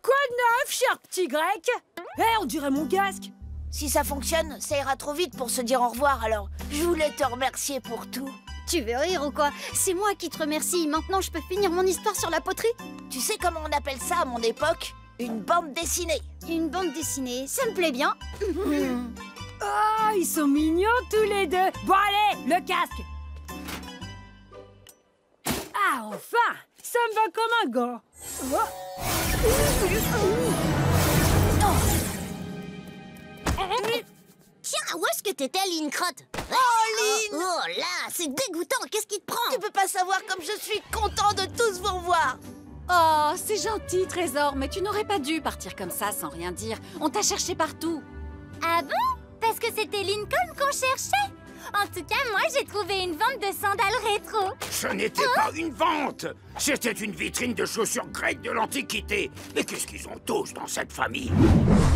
Speaker 9: Quoi de neuf, cher petit grec?
Speaker 21: Hé, on dirait mon casque.
Speaker 1: Si ça fonctionne, ça ira trop vite pour se dire au revoir, alors je voulais te remercier pour tout.
Speaker 5: Tu veux rire ou quoi? C'est moi qui te remercie. Maintenant, je peux finir mon histoire sur la poterie.
Speaker 1: Tu sais comment on appelle ça à mon époque? Une bande dessinée.
Speaker 5: Une bande dessinée, ça me plaît bien.
Speaker 21: Oh, ils sont mignons tous les deux. Bon allez, le casque. Ah, enfin, ça me va comme un gant.
Speaker 4: Tiens, où est-ce que t'étais, Lynn Crotte?
Speaker 1: Oh, Lynn!
Speaker 4: Oh là, c'est dégoûtant, qu'est-ce qui te prend?
Speaker 1: Tu peux pas savoir comme je suis content de tous vous revoir.
Speaker 17: Oh, c'est gentil, Trésor, mais tu n'aurais pas dû partir comme ça sans rien dire. On t'a cherché partout.
Speaker 4: Ah bon? Parce que c'était Lincoln qu'on cherchait? En tout cas, moi, j'ai trouvé une vente de sandales rétro.
Speaker 6: Ce n'était pas une vente. C'était une vitrine de chaussures grecques de l'Antiquité. Mais qu'est-ce qu'ils ont tous dans cette famille?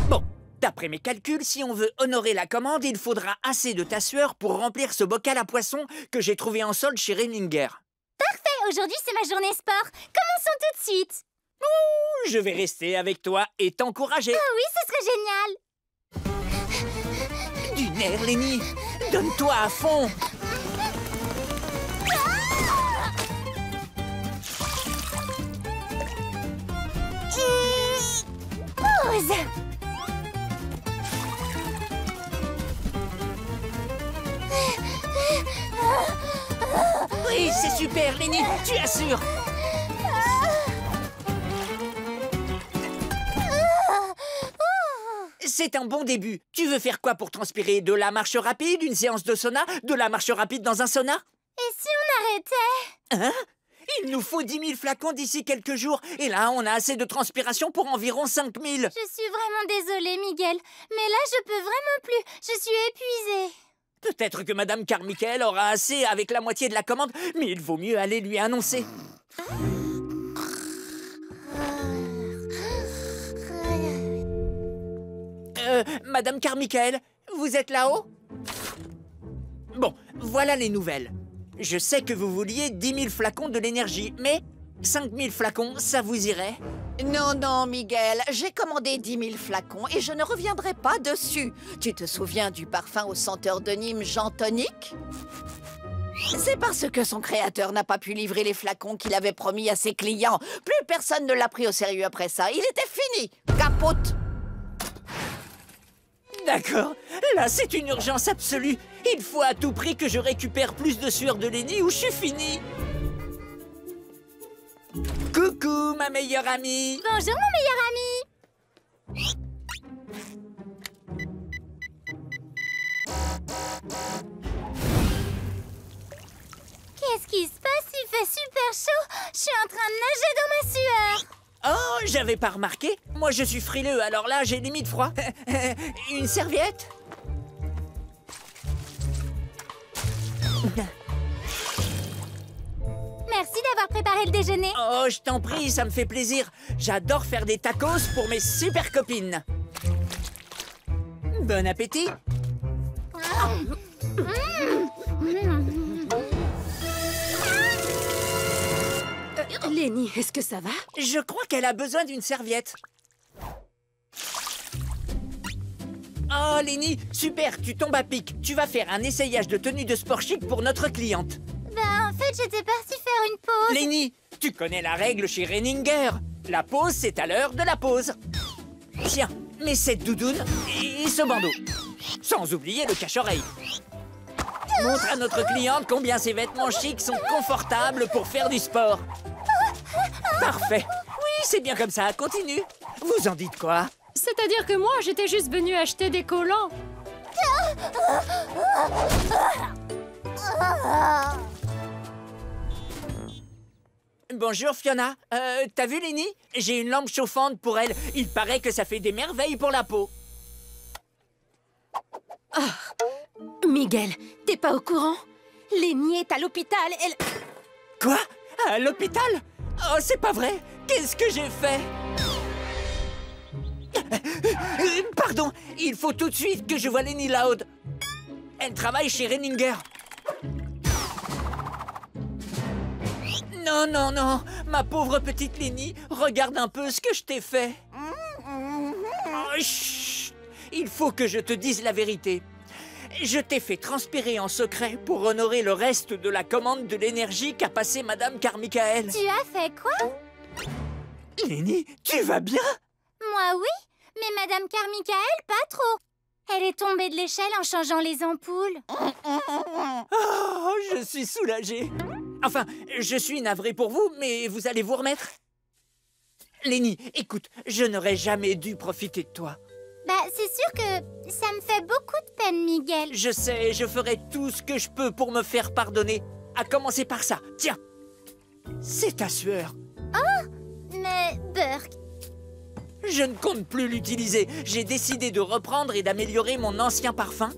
Speaker 22: Bon, d'après mes calculs, si on veut honorer la commande, il faudra assez de ta sueur pour remplir ce bocal à poisson que j'ai trouvé en solde chez Renninger.
Speaker 4: Parfait, aujourd'hui, c'est ma journée sport. Commençons tout de suite.
Speaker 22: Ouh, je vais rester avec toi et t'encourager.
Speaker 4: Ah oui, ce serait génial.
Speaker 22: Du nerf, Lenny. Donne-toi à fond.
Speaker 4: Et... pause.
Speaker 22: Oui, c'est super, Lenny. Tu assures. C'est un bon début. Tu veux faire quoi pour transpirer? De la marche rapide, une séance de sauna? De la marche rapide dans un sauna?
Speaker 4: Et si on arrêtait?
Speaker 22: Hein? Il nous faut 10 000 flacons d'ici quelques jours. Et là, on a assez de transpiration pour environ 5 000.
Speaker 4: Je suis vraiment désolée, Miguel. Mais là, je peux vraiment plus. Je suis épuisée.
Speaker 22: Peut-être que Madame Carmichael aura assez avec la moitié de la commande, mais il vaut mieux aller lui annoncer. Madame Carmichael, vous êtes là-haut? Bon, voilà les nouvelles. Je sais que vous vouliez 10 000 flacons de l'énergie, mais 5 000 flacons, ça vous irait?
Speaker 1: Non, non, Miguel, j'ai commandé 10 000 flacons et je ne reviendrai pas dessus. Tu te souviens du parfum au senteur de Nîmes Jean Tonic? C'est parce que son créateur n'a pas pu livrer les flacons qu'il avait promis à ses clients. Plus personne ne l'a pris au sérieux après ça. Il était fini. Capote.
Speaker 22: D'accord. Là, c'est une urgence absolue. Il faut à tout prix que je récupère plus de sueur de Lenny ou je suis fini. Coucou, ma meilleure amie.
Speaker 4: Bonjour, mon meilleur ami. Qu'est-ce qui se passe? Il fait super chaud. Je suis en train de nager dans ma sueur.
Speaker 22: Oh, j'avais pas remarqué. Moi, je suis frileux, alors là, j'ai limite froid. Une serviette?
Speaker 4: Merci d'avoir préparé le déjeuner.
Speaker 22: Oh, je t'en prie, ça me fait plaisir. J'adore faire des tacos pour mes super copines. Bon appétit.
Speaker 17: Lenny, est-ce que ça va?
Speaker 22: Je crois qu'elle a besoin d'une serviette. Oh, Lenny, super, tu tombes à pic. Tu vas faire un essayage de tenue de sport chic pour notre cliente.
Speaker 4: Ben, en fait, j'étais partie faire une pause.
Speaker 22: Lenny, tu connais la règle chez Renninger. La pause, c'est à l'heure de la pause. Tiens, mets cette doudoune et ce bandeau. Sans oublier le cache-oreille. Montre à notre cliente combien ses vêtements chics sont confortables pour faire du sport. Parfait. Oui, c'est bien comme ça. Continue. Vous en dites quoi?
Speaker 3: C'est-à-dire que moi, j'étais juste venue acheter des collants.
Speaker 22: Bonjour, Fiona. T'as vu Lenny? J'ai une lampe chauffante pour elle. Il paraît que ça fait des merveilles pour la peau.
Speaker 17: Oh, Miguel, t'es pas au courant? Lenny est à l'hôpital, elle...
Speaker 22: Quoi? À l'hôpital? Oh, c'est pas vrai! Qu'est-ce que j'ai fait? Pardon, il faut tout de suite que je voie Lenny Loud. Elle travaille chez Renninger. Non, non, non, ma pauvre petite Lenny, regarde un peu ce que je t'ai fait. Oh, chut. il faut que je te dise la vérité. Je t'ai fait transpirer en secret pour honorer le reste de la commande de l'énergie qu'a passé Madame Carmichael.
Speaker 4: Tu as fait quoi?
Speaker 22: Lenny, tu vas bien?
Speaker 4: Moi, oui. Mais Madame Carmichael, pas trop. Elle est tombée de l'échelle en changeant les ampoules.
Speaker 22: Oh, je suis soulagé. Enfin, je suis navré pour vous, mais vous allez vous remettre. Lenny, écoute, je n'aurais jamais dû profiter de toi.
Speaker 4: Bah, c'est sûr que ça me fait beaucoup de peine, Miguel.
Speaker 22: Je sais, je ferai tout ce que je peux pour me faire pardonner. À commencer par ça. Tiens, c'est ta sueur.
Speaker 4: Oh, mais Burke...
Speaker 22: Je ne compte plus l'utiliser. J'ai décidé de reprendre et d'améliorer mon ancien parfum.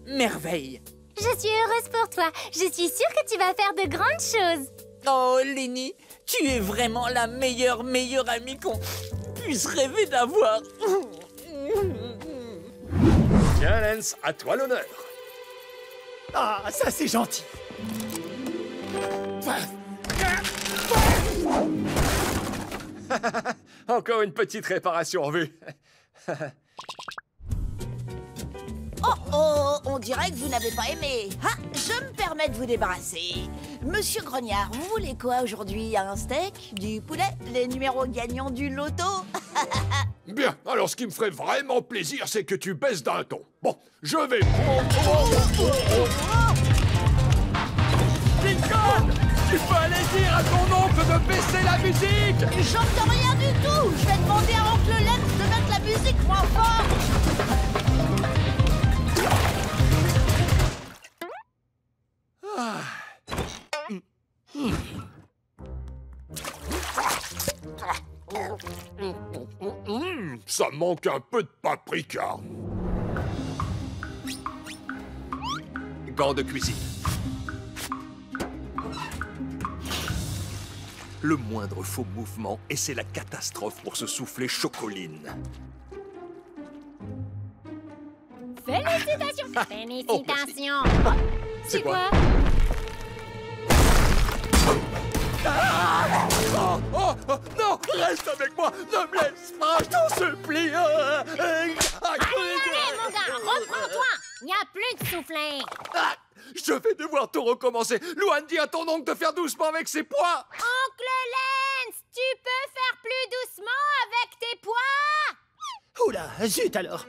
Speaker 22: Merveille.
Speaker 4: Je suis heureuse pour toi. Je suis sûre que tu vas faire de grandes choses.
Speaker 22: Oh, Lenny, tu es vraiment la meilleure amie qu'on puisse rêver d'avoir.
Speaker 2: Tiens, Lance, à toi l'honneur.
Speaker 6: Ah, ça c'est gentil.
Speaker 2: Encore une petite réparation en vue.
Speaker 1: Oh, on dirait que vous n'avez pas aimé. Ah, je me permets de vous débarrasser. Monsieur Grognard, vous voulez quoi aujourd'hui? Un steak? Du poulet? Les numéros gagnants du loto?
Speaker 2: Bien, alors ce qui me ferait vraiment plaisir, c'est que tu baisses d'un ton. Bon, je vais prendre...
Speaker 16: Lincoln! Tu peux aller dire à ton oncle de baisser la musique!
Speaker 1: J'entends rien du tout. Je vais demander à oncle Lens de mettre la musique moins fort.
Speaker 2: Ça manque un peu de paprika.
Speaker 16: Gants de cuisine. Le moindre faux mouvement et c'est la catastrophe pour ce soufflet chocoline.
Speaker 4: Félicitations! Félicitations!
Speaker 16: C'est quoi? Non! Reste avec moi! Ne me laisse pas, je t'en supplie!
Speaker 4: Allez, mon gars, reprends-toi! Il n'y a plus de soufflet!
Speaker 16: Je vais devoir tout recommencer! Louane, dis à ton oncle de faire doucement avec ses poids!
Speaker 4: Oncle Lens, tu peux faire plus doucement avec tes poids?
Speaker 6: Oula, zut alors.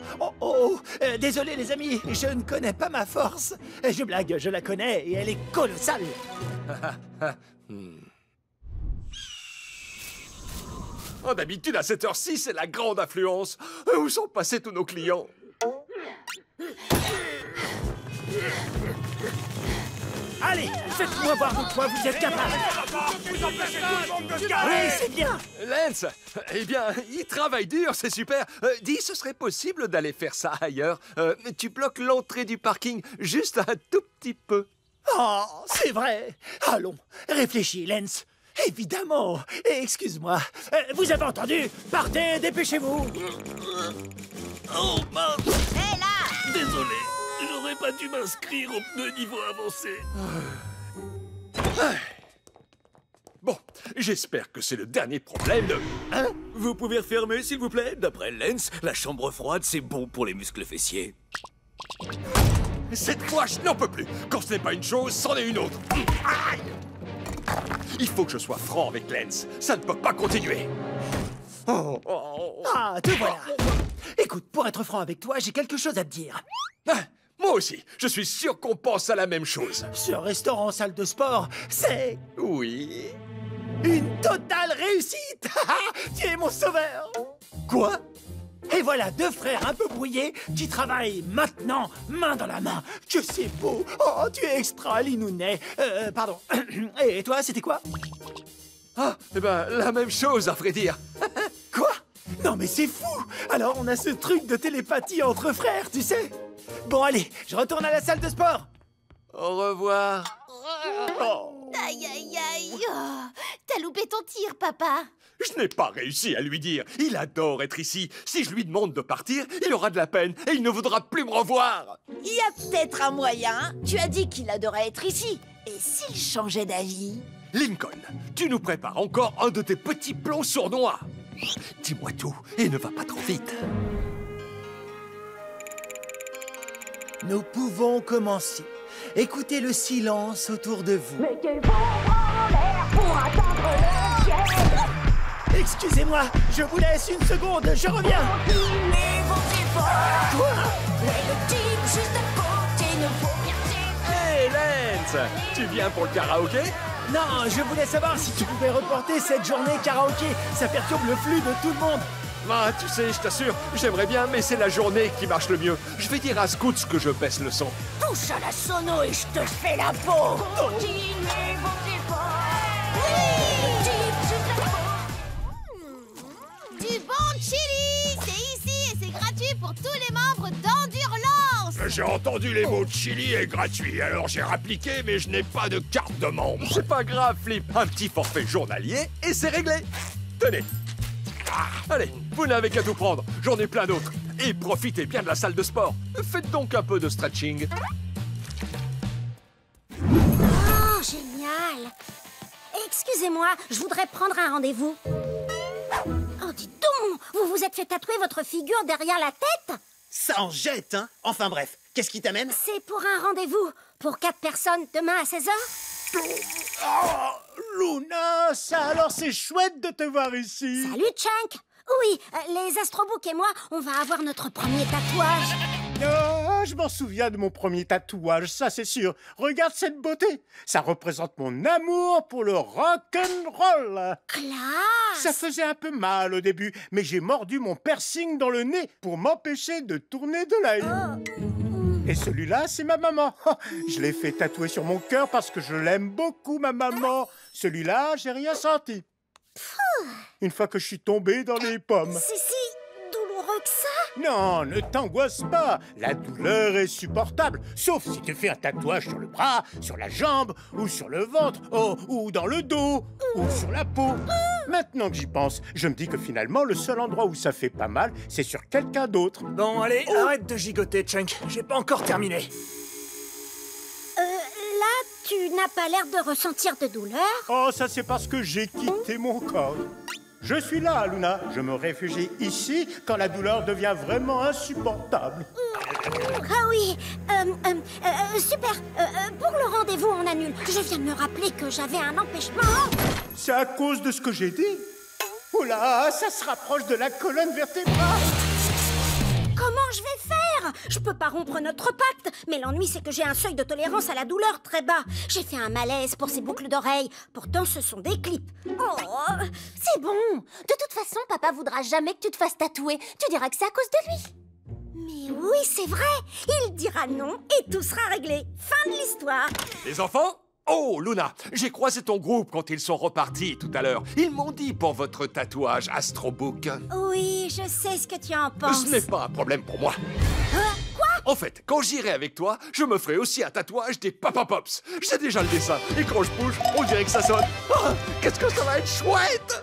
Speaker 6: Désolé les amis, je ne connais pas ma force. Je blague, je la connais et elle est colossale.
Speaker 16: Oh, d'habitude, à cette heure-ci, c'est la grande affluence. Où sont passés tous nos clients?
Speaker 6: Allez, faites-moi voir de quoi vous êtes capable. Oui, c'est bien.
Speaker 16: Lance, eh bien, il travaille dur, c'est super. Dis, ce serait possible d'aller faire ça ailleurs. Tu bloques l'entrée du parking juste un tout petit peu.
Speaker 6: Oh, c'est vrai. Allons, réfléchis, Lance. Évidemment. Excuse-moi. Vous avez entendu? Partez, dépêchez-vous.
Speaker 16: Oh, mince.
Speaker 1: Hé, là!
Speaker 16: Désolé, j'aurais pas dû m'inscrire au pneu niveau avancé. Bon, j'espère que c'est le dernier problème de...
Speaker 7: Hein? Vous pouvez refermer, s'il vous plaît? D'après Lens, la chambre froide, c'est bon pour les muscles fessiers.
Speaker 16: Cette fois, je n'en peux plus. Quand ce n'est pas une chose, c'en est une autre. Aïe! Il faut que je sois franc avec Lens. Ça ne peut pas continuer.
Speaker 6: Ah, te voilà. Écoute, pour être franc avec toi, j'ai quelque chose à te dire.
Speaker 16: Moi aussi, je suis sûr qu'on pense à la même chose.
Speaker 6: Ce restaurant salle de sport, c'est...
Speaker 16: Oui...
Speaker 6: une totale réussite. Tu es mon sauveur. Quoi? Et voilà deux frères un peu brouillés qui travaillent maintenant, main dans la main. Que c'est beau. Oh, tu es extra, Linounet. Pardon. Et toi, c'était quoi?
Speaker 16: Ah, eh ben, la même chose, à vrai dire.
Speaker 6: Quoi? Non, mais c'est fou. Alors, on a ce truc de télépathie entre frères, tu sais. Bon, allez, je retourne à la salle de sport.
Speaker 16: Au revoir.
Speaker 6: Oh.
Speaker 4: Aïe, aïe, aïe. Oh, t'as loupé ton tir, papa.
Speaker 16: Je n'ai pas réussi à lui dire. Il adore être ici. Si je lui demande de partir, il aura de la peine et il ne voudra plus me revoir.
Speaker 1: Il y a peut-être un moyen. Tu as dit qu'il adorait être ici. Et s'il changeait d'avis?
Speaker 16: Lincoln, tu nous prépares encore un de tes petits plans sournois. Dis-moi tout et ne va pas trop vite.
Speaker 8: nous pouvons commencer. Écoutez le silence autour de vous.
Speaker 21: Mettez-vous en l'air pour atteindre le ciel.
Speaker 8: Excusez-moi, je vous laisse une seconde, je reviens.
Speaker 21: Continuez vos efforts. Quoi? Et le type juste à côté ne vaut rien dire.
Speaker 7: Hey Lance, tu viens pour le karaoké?
Speaker 8: Non, je voulais savoir si tu pouvais reporter cette journée karaoké. Ça perturbe le flux de tout le monde.
Speaker 16: Ah, tu sais, je t'assure, j'aimerais bien, mais c'est la journée qui marche le mieux. Je vais dire à Scoots que je baisse le son.
Speaker 21: Touche à la sono et je te fais la peau. Continuez vos efforts. Le type juste à côté.
Speaker 4: Du bon chili. C'est ici et c'est gratuit pour tous les membres d'Endurlance.
Speaker 2: J'ai entendu les mots chili et gratuit, alors j'ai rappliqué, mais je n'ai pas de carte de membre.
Speaker 7: C'est pas grave, Flip. Un petit forfait journalier et c'est réglé. Tenez.
Speaker 16: Allez, vous n'avez qu'à tout prendre, j'en ai plein d'autres. Et profitez bien de la salle de sport. Faites donc un peu de stretching.
Speaker 5: Oh, génial! Excusez-moi, je voudrais prendre un rendez-vous. Oh, dites donc! Vous vous êtes fait tatouer votre figure derrière la tête?
Speaker 8: Ça en jette, hein? Enfin bref, qu'est-ce qui t'amène?
Speaker 5: C'est pour un rendez-vous. Pour 4 personnes, demain à 16h?
Speaker 8: Oh, Luna, ça alors c'est chouette de te voir ici.
Speaker 5: Salut, Chunk! Oui, les Astrobook et moi, on va avoir notre premier tatouage.
Speaker 12: Oh, je m'en souviens de mon premier tatouage, ça c'est sûr. Regarde cette beauté. Ça représente mon amour pour le rock'n'roll.
Speaker 5: Classe!
Speaker 12: Ça faisait un peu mal au début, mais j'ai mordu mon piercing dans le nez pour m'empêcher de tourner de l'œil. Et celui-là, c'est ma maman. Je l'ai fait tatouer sur mon cœur parce que je l'aime beaucoup, ma maman. Celui-là, j'ai rien senti. Une fois que je suis tombé dans les pommes.
Speaker 5: C'est si douloureux que ça?
Speaker 12: Non, ne t'angoisse pas. La douleur est supportable. Sauf si tu fais un tatouage sur le bras, sur la jambe, ou sur le ventre, ou dans le dos, ou sur la peau. Maintenant que j'y pense, je me dis que finalement, le seul endroit où ça fait pas mal, c'est sur quelqu'un d'autre.
Speaker 15: Bon, allez, arrête de gigoter, Chunk. J'ai pas encore terminé.
Speaker 5: Là, tu n'as pas l'air de ressentir de douleur.
Speaker 12: Oh, ça c'est parce que j'ai quitté mon corps. Je suis là, Luna. Je me réfugie ici quand la douleur devient vraiment insupportable.
Speaker 5: Ah oui, super. Pour le rendez-vous, on annule. Je viens de me rappeler que j'avais un empêchement.
Speaker 12: C'est à cause de ce que j'ai dit. Oh là, ça se rapproche de la colonne vertébrale.
Speaker 5: Comment je vais faire? Je peux pas rompre notre pacte, mais l'ennui c'est que j'ai un seuil de tolérance à la douleur très bas. J'ai fait un malaise pour ces boucles d'oreilles. Pourtant, ce sont des clips.
Speaker 4: Oh, c'est bon. De toute façon, papa voudra jamais que tu te fasses tatouer. Tu diras que c'est à cause de lui.
Speaker 5: Mais oui, c'est vrai. Il dira non et tout sera réglé. Fin de l'histoire.
Speaker 16: Les enfants? Oh, Luna, j'ai croisé ton groupe quand ils sont repartis tout à l'heure. Ils m'ont dit pour votre tatouage Astrobook.
Speaker 5: Oui, je sais ce que tu en penses.
Speaker 16: Ce n'est pas un problème pour moi.
Speaker 5: Quoi?
Speaker 16: En fait, quand j'irai avec toi, je me ferai aussi un tatouage des Papa Pops. J'ai déjà le dessin, et quand je bouge, on dirait que ça sonne. Oh, qu'est-ce que ça va être chouette!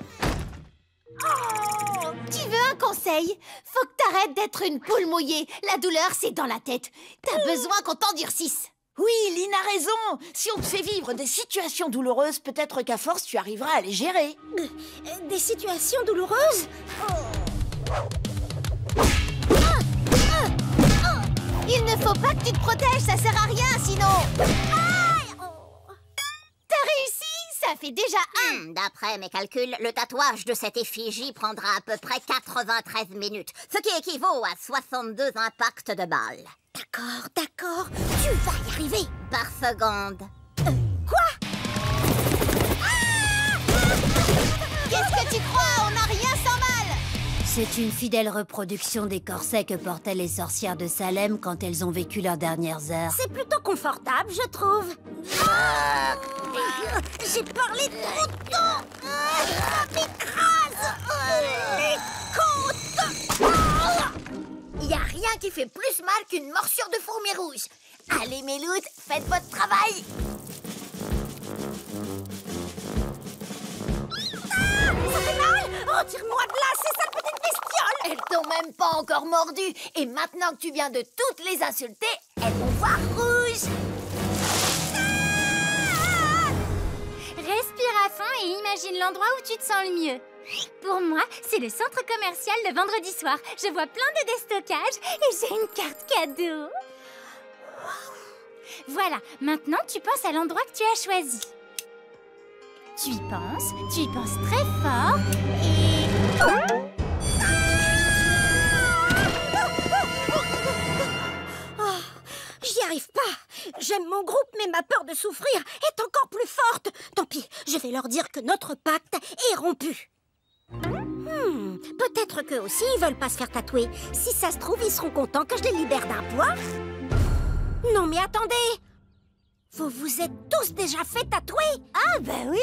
Speaker 4: Oh, tu veux un conseil? Faut que t'arrêtes d'être une poule mouillée. La douleur, c'est dans la tête. T'as besoin qu'on t'endurcisse.
Speaker 1: Oui, Lynn a raison. Si on te fait vivre des situations douloureuses, peut-être qu'à force, tu arriveras à les gérer.
Speaker 5: Des situations douloureuses?
Speaker 4: Il ne faut pas que tu te protèges, ça sert à rien sinon. T'as réussi? Ça fait déjà un.
Speaker 13: D'après mes calculs, le tatouage de cette effigie prendra à peu près 93 minutes, ce qui équivaut à 62 impacts de balles.
Speaker 5: D'accord, tu vas y arriver.
Speaker 13: Par seconde.
Speaker 5: Quoi?
Speaker 4: Qu'est-ce que tu crois? On n'a rien sans mal.
Speaker 5: C'est une fidèle reproduction des corsets que portaient les sorcières de Salem quand elles ont vécu leurs dernières heures. C'est plutôt confortable, je trouve. J'ai parlé trop tôt. M'écrase les côtes.
Speaker 4: Y a rien qui fait plus mal qu'une morsure de fourmi rouge. Allez, mes loutres, faites votre travail.
Speaker 5: Ça fait mal. Retire-moi de là, ces sales petites bestioles.
Speaker 4: Elles t'ont même pas encore mordu. Et maintenant que tu viens de toutes les insulter, elles vont voir rouge.
Speaker 23: Respire à fond et imagine l'endroit où tu te sens le mieux. Pour moi, c'est le centre commercial le vendredi soir. Je vois plein de déstockages et j'ai une carte cadeau. Voilà, maintenant tu penses à l'endroit que tu as choisi. Tu y penses très fort et...
Speaker 4: J'y arrive pas. J'aime mon groupe, mais ma peur de souffrir est encore plus forte. Tant pis, je vais leur dire que notre pacte est rompu. Peut-être qu'eux aussi, ils veulent pas se faire tatouer. Si ça se trouve, ils seront contents que je les libère d'un poids. Non, mais attendez! Vous vous êtes tous déjà fait tatouer?
Speaker 23: Ah bah oui,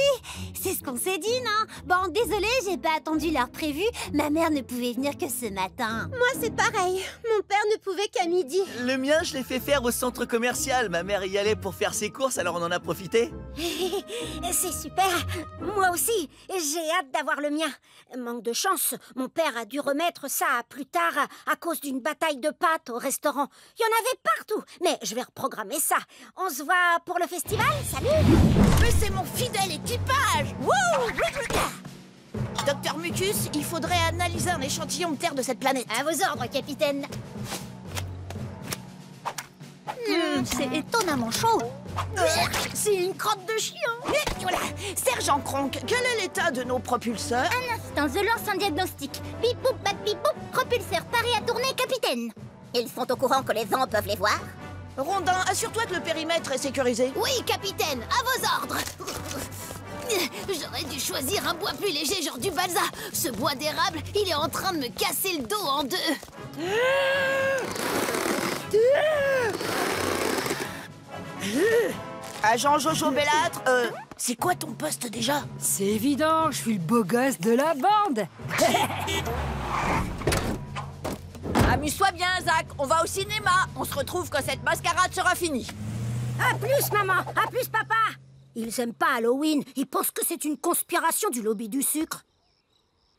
Speaker 23: c'est ce qu'on s'est dit, non? Bon, désolée, j'ai pas attendu l'heure prévue. Ma mère ne pouvait venir que ce matin.
Speaker 4: Moi, c'est pareil. Mon père ne pouvait qu'à midi.
Speaker 8: Le mien, je l'ai fait faire au centre commercial. Ma mère y allait pour faire ses courses, alors on en a profité.
Speaker 4: C'est super. Moi aussi, j'ai hâte d'avoir le mien. Manque de chance, mon père a dû remettre ça à plus tard à cause d'une bataille de pâtes au restaurant. Il y en avait partout, mais je vais reprogrammer ça. On se voit pour le festival, salut.
Speaker 1: Mais c'est mon fidèle équipage. Wouh! Docteur Mucus, il faudrait analyser un échantillon de terre de cette planète.
Speaker 5: À vos ordres, capitaine. C'est étonnamment chaud.
Speaker 1: C'est une crotte de chien. Voilà. Sergent Kronk, quel est l'état de nos propulseurs?
Speaker 23: Un instant, je lance un diagnostic. Bip boop, bat bip boop, propulseur paré à tourner, capitaine.
Speaker 4: Ils sont au courant que les vents peuvent les voir?
Speaker 1: Rondin, assure-toi que le périmètre est sécurisé.
Speaker 23: Oui, capitaine, à vos ordres. J'aurais dû choisir un bois plus léger, genre du balsa. Ce bois d'érable, il est en train de me casser le dos en deux.
Speaker 1: Agent Jojo Bellâtre, c'est quoi ton poste déjà?
Speaker 10: C'est évident, je suis le beau gosse de la bande.
Speaker 21: Amuse-toi bien, Zach. On va au cinéma. On se retrouve quand cette mascarade sera finie.
Speaker 4: À plus, maman. À plus, papa. Ils aiment pas Halloween. Ils pensent que c'est une conspiration du lobby du sucre.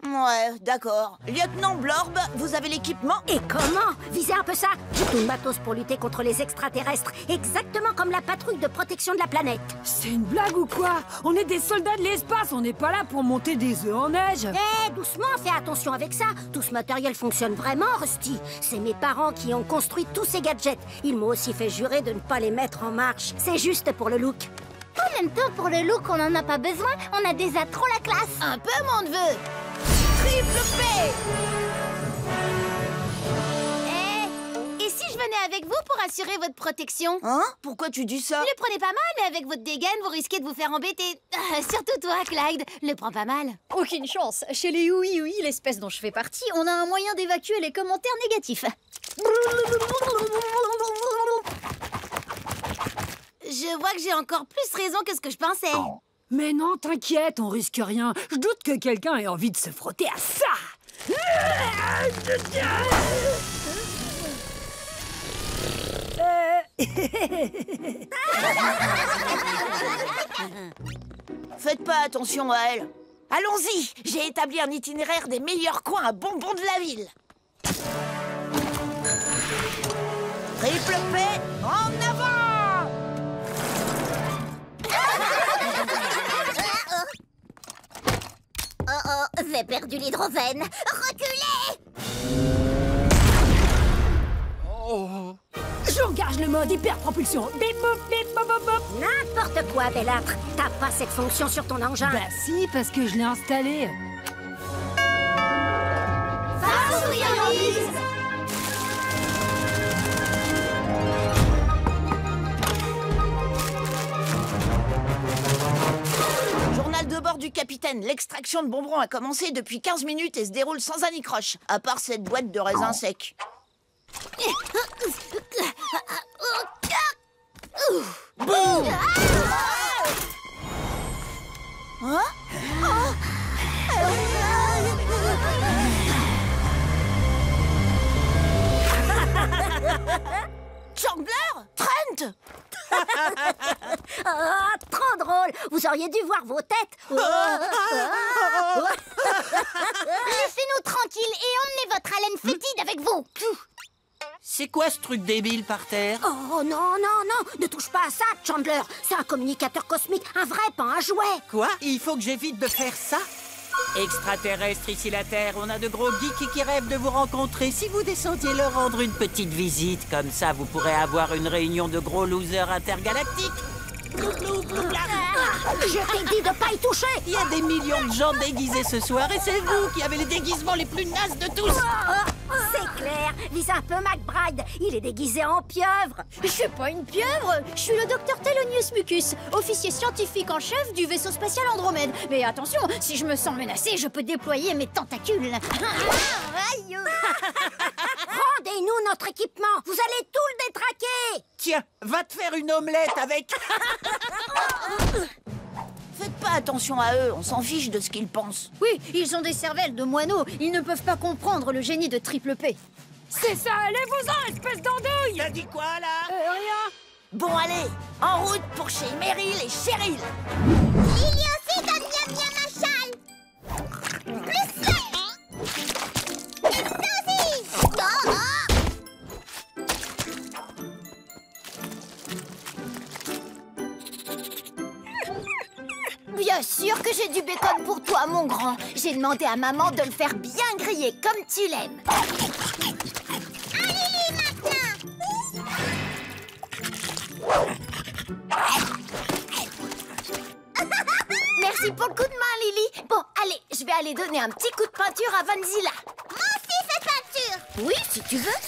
Speaker 1: Ouais, d'accord. Lieutenant Blorb, vous avez l'équipement?
Speaker 4: Et comment? Visez un peu ça. J'ai tout le matos pour lutter contre les extraterrestres. Exactement comme la patrouille de protection de la planète.
Speaker 10: C'est une blague ou quoi? On est des soldats de l'espace, on n'est pas là pour monter des œufs en neige.
Speaker 4: Doucement, fais attention avec ça. Tout ce matériel fonctionne vraiment, Rusty. C'est mes parents qui ont construit tous ces gadgets. Ils m'ont aussi fait jurer de ne pas les mettre en marche. C'est juste pour le look.
Speaker 23: En même temps, pour le look, on n'en a pas besoin. On a déjà trop la classe.
Speaker 1: Un peu, mon neveu. Triple P!
Speaker 23: Et si je venais avec vous pour assurer votre protection?
Speaker 1: Hein? Pourquoi tu dis ça?
Speaker 23: Ne le prenez pas mal, mais avec votre dégaine, vous risquez de vous faire embêter. Surtout toi, Clyde. Le prends pas mal.
Speaker 5: Aucune chance. Chez les oui, l'espèce dont je fais partie, on a un moyen d'évacuer les commentaires négatifs.
Speaker 23: Je vois que j'ai encore plus raison que ce que je pensais.
Speaker 10: Mais non, t'inquiète, on risque rien. Je doute que quelqu'un ait envie de se frotter à ça.
Speaker 1: Faites pas attention à elle. Allons-y, j'ai établi un itinéraire des meilleurs coins à bonbons de la ville. Triple P, en avant!
Speaker 4: Oh, j'ai perdu l'hydrogène. Reculez!
Speaker 10: Oh. J'engage le mode hyper-propulsion. Bip, bop, bip, bop, bop, bop.
Speaker 4: N'importe quoi, Bellâtre. T'as pas cette fonction sur ton engin.
Speaker 10: Bah si, parce que je l'ai installé.
Speaker 23: Face aux friandises!
Speaker 1: Journal de bord du capitaine. L'extraction de bonbons a commencé depuis 15 minutes et se déroule sans anicroche, à part cette boîte de raisins secs. Boum! Hein? Chandler? Trent?
Speaker 4: Ah, trop drôle. Vous auriez dû voir vos têtes.
Speaker 23: Laissez-nous tranquilles et emmenez votre haleine fétide avec vous.
Speaker 14: C'est quoi ce truc débile par terre?
Speaker 4: Oh non, ne touche pas à ça, Chandler. C'est un communicateur cosmique, un vrai, pas un jouet.
Speaker 14: Quoi? Il faut que j'évite de faire ça? Extraterrestres ici la Terre, on a de gros geeks qui rêvent de vous rencontrer. Si vous descendiez leur rendre une petite visite, comme ça vous pourrez avoir une réunion de gros losers intergalactiques.
Speaker 21: Je t'ai dit de pas y toucher.
Speaker 14: Il y a des millions de gens déguisés ce soir et c'est vous qui avez les déguisements les plus nazes de tous.
Speaker 21: C'est clair, vise un peu McBride. Il est déguisé en pieuvre.
Speaker 5: Je suis pas une pieuvre, je suis le docteur Thelonious Mucus, officier scientifique en chef du vaisseau spatial Andromède. Mais attention, si je me sens menacée, je peux déployer mes tentacules.
Speaker 21: Rendez-nous notre équipement. Vous allez tout le détraquer.
Speaker 14: Tiens, va te faire une omelette avec...
Speaker 1: Faites pas attention à eux, on s'en fiche de ce qu'ils pensent.
Speaker 5: Oui, ils ont des cervelles de moineaux, ils ne peuvent pas comprendre le génie de Triple P.
Speaker 10: C'est ça, allez-vous-en, espèce d'andouille.
Speaker 14: T'as dit quoi, là?
Speaker 10: Rien.
Speaker 1: Bon, allez, en route pour chez Meryl et Cheryl.
Speaker 4: Lily aussi donne miam miam à Charles. Plus ça. Et ça aussi. Oh, oh.
Speaker 21: Bien sûr que j'ai du bacon pour toi, mon grand. J'ai demandé à maman de le faire bien griller comme tu l'aimes.
Speaker 4: À Lily maintenant.
Speaker 21: Merci pour le coup de main, Lily. Bon, allez, je vais aller donner un petit coup de peinture à Vanzilla.
Speaker 4: Moi aussi fais peinture.
Speaker 21: Oui, si tu veux.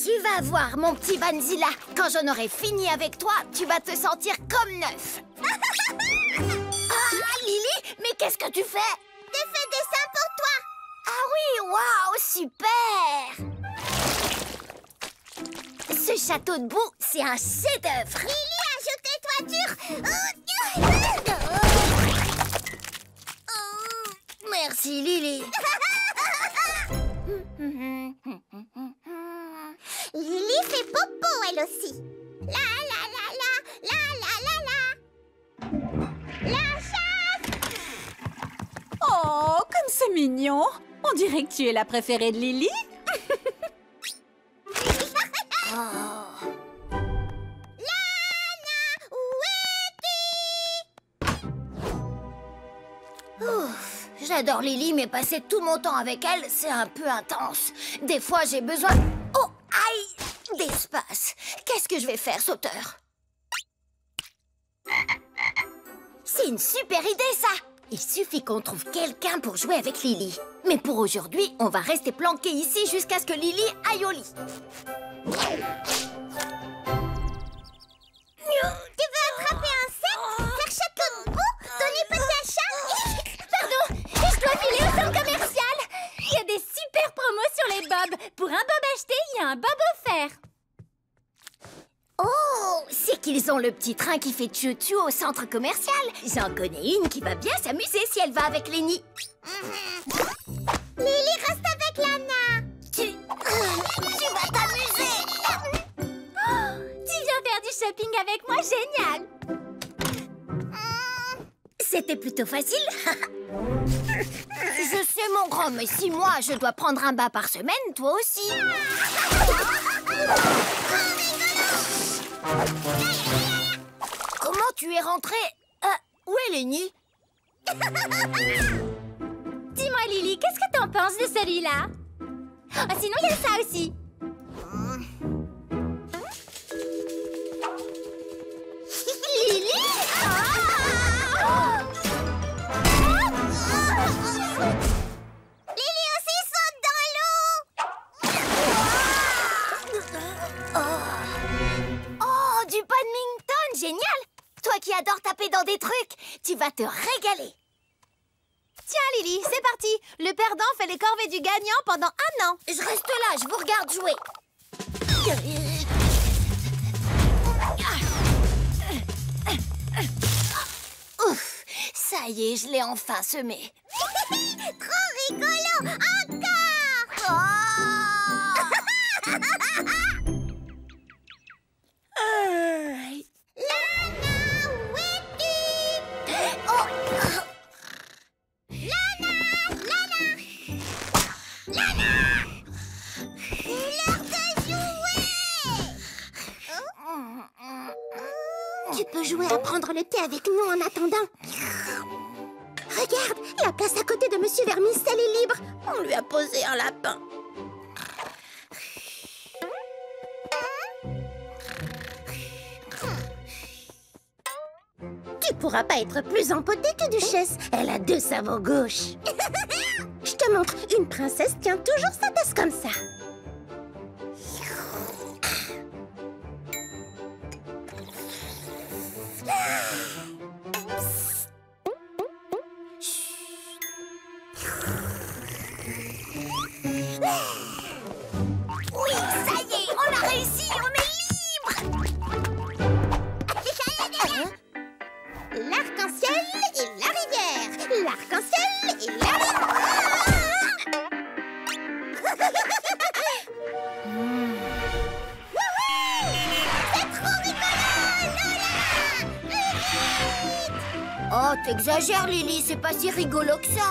Speaker 21: Tu vas voir, mon petit Vanzilla. Quand j'en aurai fini avec toi, tu vas te sentir comme neuf. Ah, Lily, mais qu'est-ce que tu fais?
Speaker 4: J'ai fait dessin pour toi.
Speaker 21: Ah oui, waouh, super! Ce château de boue, c'est un chef-d'œuvre.
Speaker 4: Lily, ajoute les toitures.
Speaker 21: Merci, Lily.
Speaker 4: Lily fait popo, elle aussi. La la la la, la la la la. La chasse.
Speaker 17: Oh, comme c'est mignon. On dirait que tu es la préférée de Lily.
Speaker 21: Ouf, j'adore Lily, mais passer tout mon temps avec elle, c'est un peu intense. Des fois, j'ai besoin... Oh, aïe, d'espace. Qu'est-ce que je vais faire, sauteur? C'est une super idée, ça. Il suffit qu'on trouve quelqu'un pour jouer avec Lily. Mais pour aujourd'hui, on va rester planqué ici jusqu'à ce que Lily aille au lit.
Speaker 4: Tu veux attraper un cerf, faire château de boue, donner petit à chat?
Speaker 23: Pardon, je dois filer au centre commercial. Il y a des super promos sur les bobs. Pour un bob acheté, il y a un bob offert.
Speaker 21: Oh, c'est qu'ils ont le petit train qui fait tchou-tchou au centre commercial. J'en connais une qui va bien s'amuser si elle va avec Lenny.
Speaker 4: Lily, reste avec Lana.
Speaker 21: Tu vas t'amuser.
Speaker 23: Tu viens faire du shopping avec moi, génial.
Speaker 21: C'était plutôt facile. Je sais, mon grand, mais si moi, je dois prendre un bain par semaine, toi aussi. Comment tu es rentrée? Où est Lenny?
Speaker 23: Dis-moi, Lily, qu'est-ce que t'en penses de celui-là? Oh, sinon, il y a ça aussi.
Speaker 4: Lily. Lily aussi saute dans l'eau.
Speaker 21: Oh, du badminton, génial! Toi qui adores taper dans des trucs, tu vas te régaler.
Speaker 5: Tiens, Lily, c'est parti. Le perdant fait les corvées du gagnant pendant 1 an.
Speaker 21: Je reste là, je vous regarde jouer. Ouf, ça y est, je l'ai enfin semé.
Speaker 4: Trop rigolo. Encore. Lana, où es-tu? Lana. C'est l'heure de jouer.
Speaker 21: Tu peux
Speaker 4: jouet à prendre le thé avec nous en attendant. Regarde, la place à côté de Monsieur Vermicelle est libre. On lui a posé un lapin. Tu pourras pas être plus empotée que Duchesse. Elle a 2 cerveaux gauches. Je te montre, une princesse tient toujours sa tasse comme ça.
Speaker 21: Oui, ça y est, on a réussi, on est libre.
Speaker 4: L'arc-en-ciel et la rivière. L'arc-en-ciel et la rivière. C'est trop rigolo, Lola.
Speaker 21: Oh, t'exagères, Lily, c'est pas si rigolo que ça.